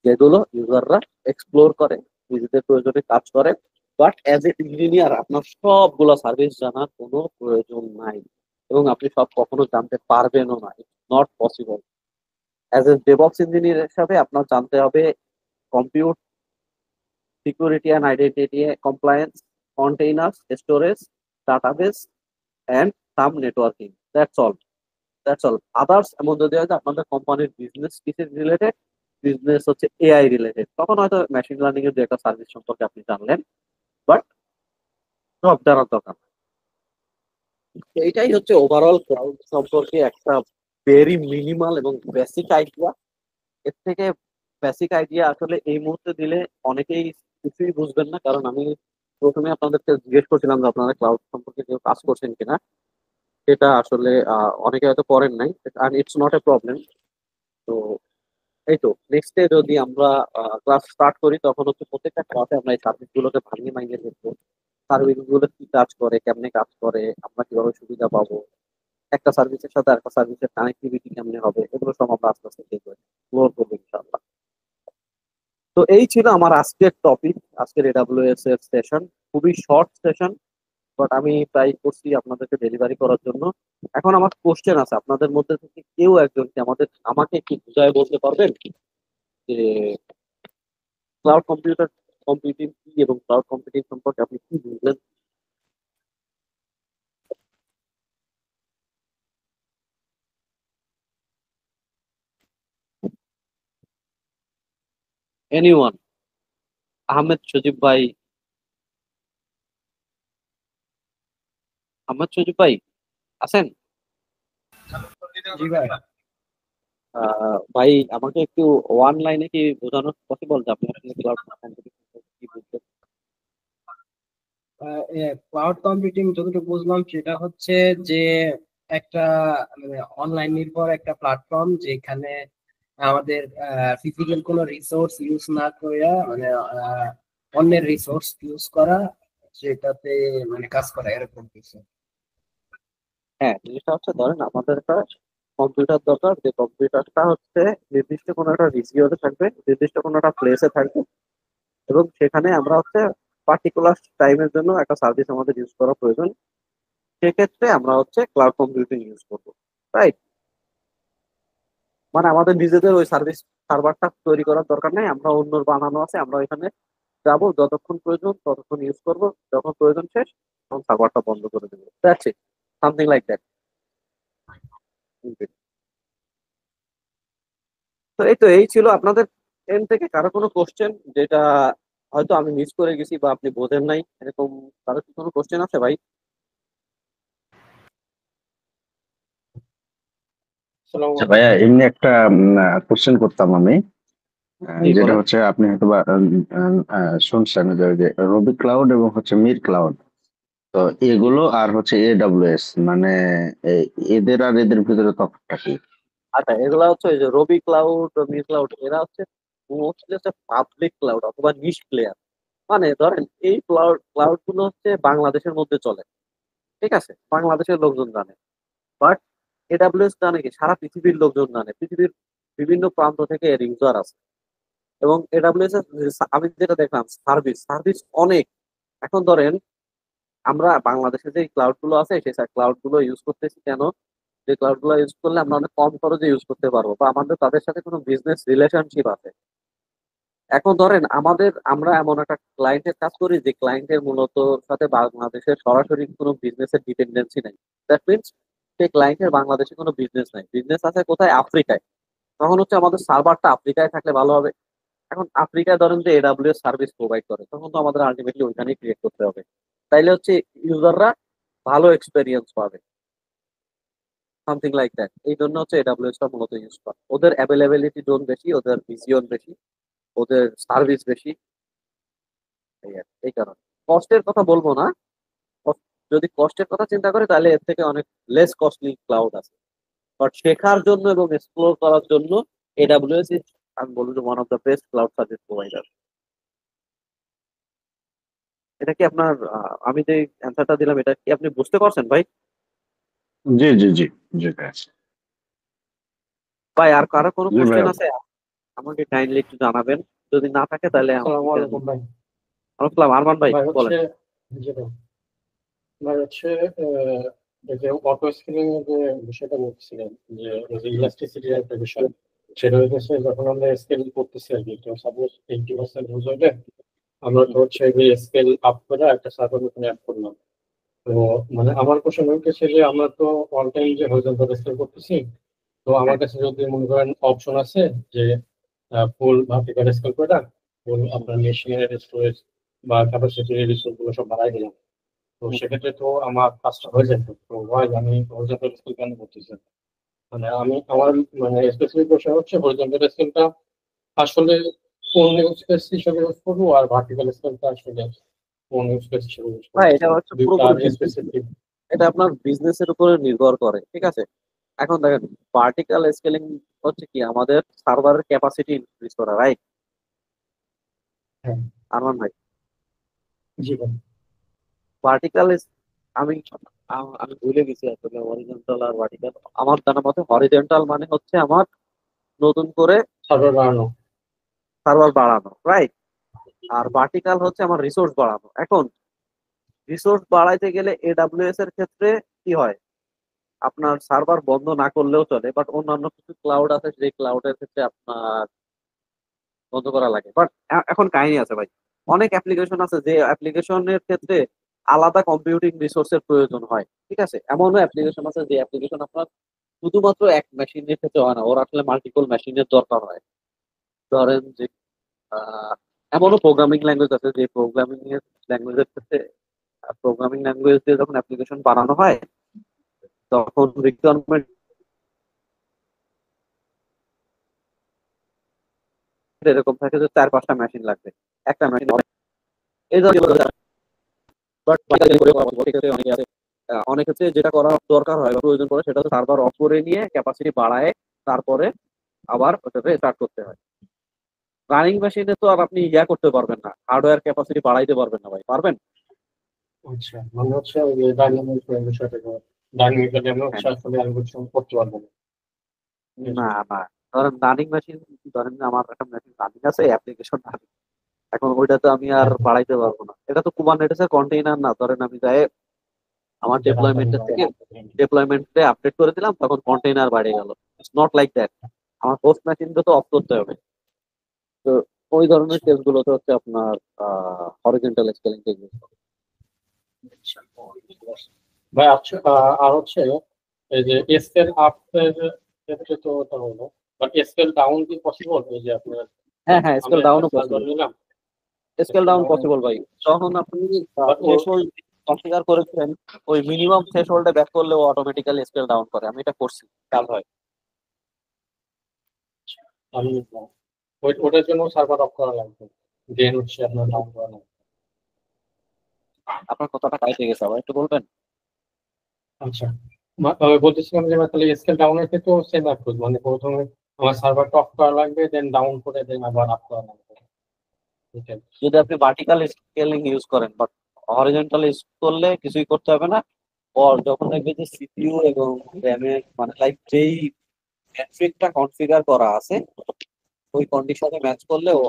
যেগুলো ইউজাররা এক্সপ্লোর করে, নিজেদের প্রয়োজনে কাজ করে। বাট অ্যাজ এ ইঞ্জিনিয়ার আপনার সবগুলো সার্ভিস জানার কোনো প্রয়োজন নাই এবং আপনি সব কখনো জানতে পারবেনও না, it's not possible. As a DevOps engineer হিসাবে আপনার জানতে হবে compute, security and identity compliance, containers, storage, database and some networking. That's all, that's all. Others এমন যদি হয় যে আপনাদের কোম্পানির বিজনেস কিসের রিলেটেড, বিজনেস হচ্ছে এআই রিলেটেড, তখন হয়তো মেশিন লার্নিং এর যে একটা সার্ভিস সম্পর্কে আপনি জানলেন, বাট সব জানার দরকার নেই। এইটাই হচ্ছে ওভারঅল ক্লাউড সম্পর্কে একটা ভেরি মিনিমাল এবং বেসিক আইডিয়া। এর থেকে বেসিক আইডিয়া আসলে এই মুহূর্তে দিলে অনেকেই কিছুই বুঝবেন না, কারণ আমি প্রথমে আপনাদেরকে জিজ্ঞেস করছিলাম যে আপনারা ক্লাউড সম্পর্কে কেউ কাজ করছেন কিনা। সেটা আসলে অনেকে হয়তো করেন নাই, আর ইটস নট এ প্রবলেম। তো এই তো নেক্সট ডে যদি আমরা ক্লাস স্টার্ট করি, তখন হচ্ছে প্রত্যেকটা ক্লাসে আমরা এই সার্ভিস গুলোকে ভাঙিয়ে ভাঙিয়ে দেখবো, সার্ভিস গুলো কি কাজ করে, কেমনে কাজ করে, আমরা কিভাবে সুবিধা পাবো, একটা সার্ভিসের সাথে একটা সার্ভিসের কানেক্টিভিটি কেমনে হবে, এগুলো সব আমরা আস্তে আস্তে দেখবো, এক্সপ্লোর করবো ইনশাআল্লাহ। তো এই ছিল আমার আজকের টপিক, আজকের এডাব্লিউএস এর সেশন। খুবই শর্ট সেশন, বাট আমি ট্রাই করছি আপনাদেরকে ডেলিভারি করার জন্য। এখন আমার কোশ্চেন আছে, আপনাদের মধ্যে থেকে কেউ একজন কি আমাকে কি বুঝায় বলতে পারবেন যে ক্লাউড কম্পিউটিং কি এবং ক্লাউড কম্পিউটিং সম্পর্কে আপনি কি বুঝলেন? এনিওয়ান? আহমেদ সজীব ভাই, আহমেদ সজীব ভাই আছেন? জি ভাই। ভাই আমাকে একটু ওয়ান লাইনে কি বোঝানো পসিবল যে আপনি আসলে ক্লাউড কম্পিউটিং কি বুঝলেন? ক্লাউড কম্পিউটিং যতটুকু বুঝলাম সেটা হচ্ছে যে একটা মানে অনলাইন নির্ভর একটা প্ল্যাটফর্ম যেখানে আমাদের ফিজিক্যাল কোনো রিসোর্স ইউজ না করে মানে অন্যের রিসোর্স ইউজ করা, সেটাতে মানে কাজ করা এরকম কিছু। হ্যাঁ, জিনিসটা হচ্ছে ধরেন আমাদের একটা কম্পিউটার দরকার, যে কম্পিউটারটা হচ্ছে নির্দিষ্ট কোনো একটা রিজিয়নে থাকবে, নির্দিষ্ট কোনো একটা প্লেসে থাকবে, এবং সেখানে আমরা হচ্ছে পার্টিকুলার টাইমের জন্য একটা সার্ভিস আমাদের ইউজ করা প্রয়োজন। সেক্ষেত্রে আমরা হচ্ছে ক্লাউড কম্পিউটিং ইউজ করবো, রাইট? মানে আমাদের নিজেদের ওই সার্ভিস সার্ভারটা তৈরি করার দরকার নেই, আমরা অন্যর বানানো আছে, আমরা এখানে যাবো, যতক্ষণ প্রয়োজন ততক্ষণ ইউজ করবো, যখন প্রয়োজন শেষ তখন সার্ভারটা বন্ধ করে দেবো। That's it, something like that. তো এই ছিল আপনাদের এন্ড থেকে কারো কোনো কোশ্চেন যেটা হয়তো আমি মিস করে গেছি বা আপনি বোঝেন নাই, এরকম কারো কি কোনো কোশ্চেন আছে ভাই? আচ্ছা ভাইয়া, এমনি একটা কোশ্চেন করতাম আমি। জি যেটা বলেন। হচ্ছে আপনি হয়তো বা শুনছেন যে ওই যে রবি ক্লাউড এবং হচ্ছে মির ক্লাউড, তো জি। এগুলো আর হচ্ছে এডাব্লিউএস, মানে এদের আর এদের ভিতরে তফাৎটা কি? আচ্ছা, এগুলা হচ্ছে ওই যে রবি ক্লাউড, মি ক্লাউড, এরা হচ্ছে মোস্টলি হচ্ছে পাবলিক ক্লাউড অথবা নিশ প্লেয়ার। মানে ধরেন এই ক্লাউড ক্লাউড গুলো হচ্ছে বাংলাদেশের মধ্যে চলে, ঠিক আছে, বাংলাদেশের লোকজন জানে। বাট এডাব্লিউএস জানে কি সারা পৃথিবীর লোকজন জানে, পৃথিবীর বিভিন্ন প্রান্ত থেকে এর ইউজার আছে। এবং এডাব্লিউএস এর আমি যেটা দেখলাম, সার্ভিস সার্ভিস অনেক। এখন ধরেন আমরা বাংলাদেশে যে ক্লাউড গুলো আছে সেই ক্লাউড গুলো ইউজ করতেছি কেন? যে ক্লাউড গুলো ইউজ করলে আমরা অনেক কম খরচে ইউজ করতে পারবো, বা আমাদের তাদের সাথে কোনো বিজনেস রিলেশনশিপ আছে। এখন ধরেন আমরা এমন একটা ক্লায়েন্টের কাজ করি যে ক্লায়েন্টের মূলত সাথে বাংলাদেশের সরাসরি কোনো বিজনেসের ডিপেন্ডেন্সি নাই। দ্যাট মিনস সেই ক্লায়েন্টের বাংলাদেশে কোনো বিজনেস নাই, বিজনেস আছে কোথায়? আফ্রিকায়। তখন হচ্ছে আমাদের সার্ভারটা আফ্রিকায় থাকলে ভালো হবে। এখন আফ্রিকায় ধরেন যে এডাব্লিউএস সার্ভিস প্রোভাইড করে, তখন তো আমাদের আলটিমেটলি ওইখানেই ক্রিয়েট করতে হবে। তাইলে হচ্ছে ইউজাররা ভালো এক্সপেরিয়েন্স পাবে, সামথিং লাইক দ্যাট। এই জন্য হচ্ছে এডাব্লিউএস টা মূলত ইউজ করা, ওদের অ্যাভেলেবিলিটি জোন বেশি, ওদের ভিজিওন বেশি, ওদের সার্ভিস বেশি। এই কারণে কস্টের কথা বলবো না। যদি কস্টের কথা চিন্তা করি তাহলে এর থেকে অনেক লেস কস্টলি ক্লাউড আছে। বাট শেখার জন্য এবং এক্সপ্লোর করার জন্য এডাব্লিউএস ইজ, আমি বলবো যে one of the best cloud service provider. এটা কি আপনার আমি যে অ্যান্সারটা দিলাম এটা কি আপনি বুঝতে পারছেন ভাই? জি জি জি, জি ভাইয়া। ভাই আর কারো কোনো জি কোশ্চেন ভাইয়া। আছে? আমাকে কাইন্ডলি একটু জানাবেন, যদি না থাকে তাহলে আসসালামু আলাইকুম ভাই। আসসালাম। আরমান ভাই ভাই হচ্ছে বলেন। জি ভাই। ভাই হচ্ছে এই যে অটো স্কেলিং এর যে বিষয়টা বলছিলেন, যে ইলাস্টিসিটির একটা বিষয়, সেটা হচ্ছে যখন আমরা স্কেল করতেছি আর কি, তো সাপোজ 80% ইউজ হলে আমরা তো হচ্ছে স্কেল আপ করে একটা সার্ভার ওখানে অ্যাড করলাম। তো মানে আমার কোশ্চেন হচ্ছে যে আমরা তো অল টাইম যে হরিজন্টাল স্কেল করতেছি, তো আমার হ্যাঁ। কাছে যদি মনে করেন অপশন আছে যে ফুল ভার্টিক্যাল স্কেল করে ফুল হুম, আপনার মেশিনের স্টোরেজ বা ক্যাপাসিটির রিসোর্স গুলো সব বাড়াই দিলাম, তো হুম। সেক্ষেত্রে তো আমার কাজটা হয়ে যেত। তো ভাই আমি হরিজন্টাল স্কেল কেন করতেছি? মানে আমার মানে স্পেসিফিক কোশ্চেন হচ্ছে হরিজন্টাল স্কেলটা আসলে কোন ইউজ কেস হিসেবে ইউজ করবো, আর ভার্টিক্যাল স্কেলটা আসলে কোন ইউজ কেস হিসেবে ইউজ ভাই করবো, এটা হচ্ছে দুইটার পুরোপুরি বিজনেস, স্পেসিফিক। এটা আপনার বিজনেসের উপরে নির্ভর করে, ঠিক আছে। এখন দেখেন, ভার্টিক্যাল স্কেলিং হচ্ছে কি আমাদের সার্ভারের ক্যাপাসিটি ইনক্রিজ করা, রাইট? হ্যাঁ। আরমান ভাই, জি ভাই। ভার্টিক্যাল আমি আমি ভুলে গেছি আসলে হরিজন্টাল আর ভার্টিক্যাল। আমার জানা মতে হরিজন্টাল মানে হচ্ছে আমার নতুন করে সার্ভার বাড়ানো। সার্ভার বাড়ানো, রাইট? আর ভার্টিক্যাল হচ্ছে আমার রিসোর্স বাড়ানো। এখন রিসোর্স বাড়াইতে গেলে এডাব্লিউএস এর ক্ষেত্রে কি হয়, আপনার সার্ভার বন্ধ না করলেও চলে, বাট অন্যান্য কিছু ক্লাউড আছে যে ক্লাউডের ক্ষেত্রে আপনার বন্ধ করা লাগে। বাট এখন কাহিনী আছে ভাই, অনেক অ্যাপ্লিকেশন আছে যে অ্যাপ্লিকেশনের ক্ষেত্রে আলাদা কম্পিউটিং রিসোর্সের প্রয়োজন হয়, ঠিক আছে? এমনও অ্যাপ্লিকেশন আছে যে অ্যাপ্লিকেশন আপনার শুধুমাত্র এক মেশিনের ক্ষেত্রে হয় না, ওর আসলে মাল্টিপল মেশিনের দরকার হয়। ধরেন যে এমনও প্রোগ্রামিং ল্যাঙ্গুয়েজ আছে যে প্রোগ্রামিং ল্যাঙ্গুয়েজের ক্ষেত্রে, প্রোগ্রামিং ল্যাঙ্গুয়েজ দিয়ে যখন অ্যাপ্লিকেশন বানানো হয় তখন রিকোয়ারমেন্ট এরকম থাকে যে 4-5টা মেশিন লাগবে, একটা মেশিন এই ধরনের। বাট অনেকে আছে, অনেক ক্ষেত্রে যেটা করা দরকার হয় বা প্রয়োজন পড়ে সেটা হচ্ছে সার্ভার অফ করে নিয়ে ক্যাপাসিটি বাড়ায় তারপরে আবার ওটাকে স্টার্ট করতে হয়। রানিং মেশিনে তো আর আপনি ইয়া করতে পারবেন না, হার্ডওয়্যার ক্যাপাসিটি বাড়াইতে পারবেন না ভাই, পারবেন? আচ্ছা, মানে হচ্ছে ওই যে ডাইনামিক বিষয়টা, ডাইনামিক্যালি আমি হচ্ছে হ্যাঁ। আসলে অ্যালগরিদম করতে পারবো না। না না, ধরেন রানিং মেশিন, ধরেন আমার একটা মেশিন রানিং আছে অ্যাপ্লিকেশন, এখন ওইটা তো আমি আর হ্যাঁ, বাড়াইতে পারবো না। এটা তো কুবারনেটিসের কন্টেইনার না, ধরেন আমি যাই আমার যে রানটাইম ডেপ্লয়মেন্টের থেকে ডেপ্লয়মেন্টে আপডেট করে দিলাম তখন কন্টেইনার বাড়ে গেল। ইটস নট লাইক দ্যাট, আমার হোস্ট মেশিনটা তো অফ করতে হবে। তো ওই ধরনের কেস গুলোতে হচ্ছে আপনার হরিজন্টাল স্কেলিং টেকনিক। ভাই। আচ্ছা, আর হচ্ছে এই যে স্কেল আপ এর ক্ষেত্রে তো ওটা হলো, বাট স্কেল ডাউন কি পসিবল? এই যে আপনার হ্যাঁ হ্যাঁ, আমি স্কেল একটা ডাউনও সার্ভার পসিবল, নিলাম, scale scale down down, possible ভাই। যখন আপনি বাট ও থ্রেশহোল্ড কনফিগার করেছেন ওই মিনিমাম থ্রেশহোল্ডে ব্যাক করলে ও অটোমেটিক্যালি স্কেল ডাউন করে, আমি এটা করছি, কাল হয়। আমি ওটার জন্য সার্ভার অফ করা লাগবে, দেন হচ্ছে আপনার ডাউন করা লাগবে। আপনার কথাটা কাইতে গেছে, আবার একটু বলবেন? আচ্ছা, বলতেছিলাম যে তাহলে স্কেল ডাউনের ক্ষেত্রেও সেম অ্যাপ্রোচ, মানে প্রথমে আমার সার্ভারটা অফ করা লাগবে, দেন ডাউন করে দেন আবার আপ করা লাগবে। এটাই। যদি আপনি ভার্টিক্যাল স্কেলিং ইউজ করেন, বাট হরিজন্টাল ইউজ করলে কিছুই করতে হবে না। আর যখন দেখবে যে সিপিইউ এবং র্যামে মানে লাইক যেই মেট্রিকটা কনফিগার করা আছে ওই কন্ডিশনে ম্যাচ করলে ও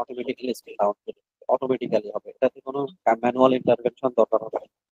অটোমেটিক্যালি স্কেল ডাউন করে, অটোমেটিক্যালি হবে, এটাতে কোনো ম্যানুয়াল ইন্টারভেনশন দরকার হবে না।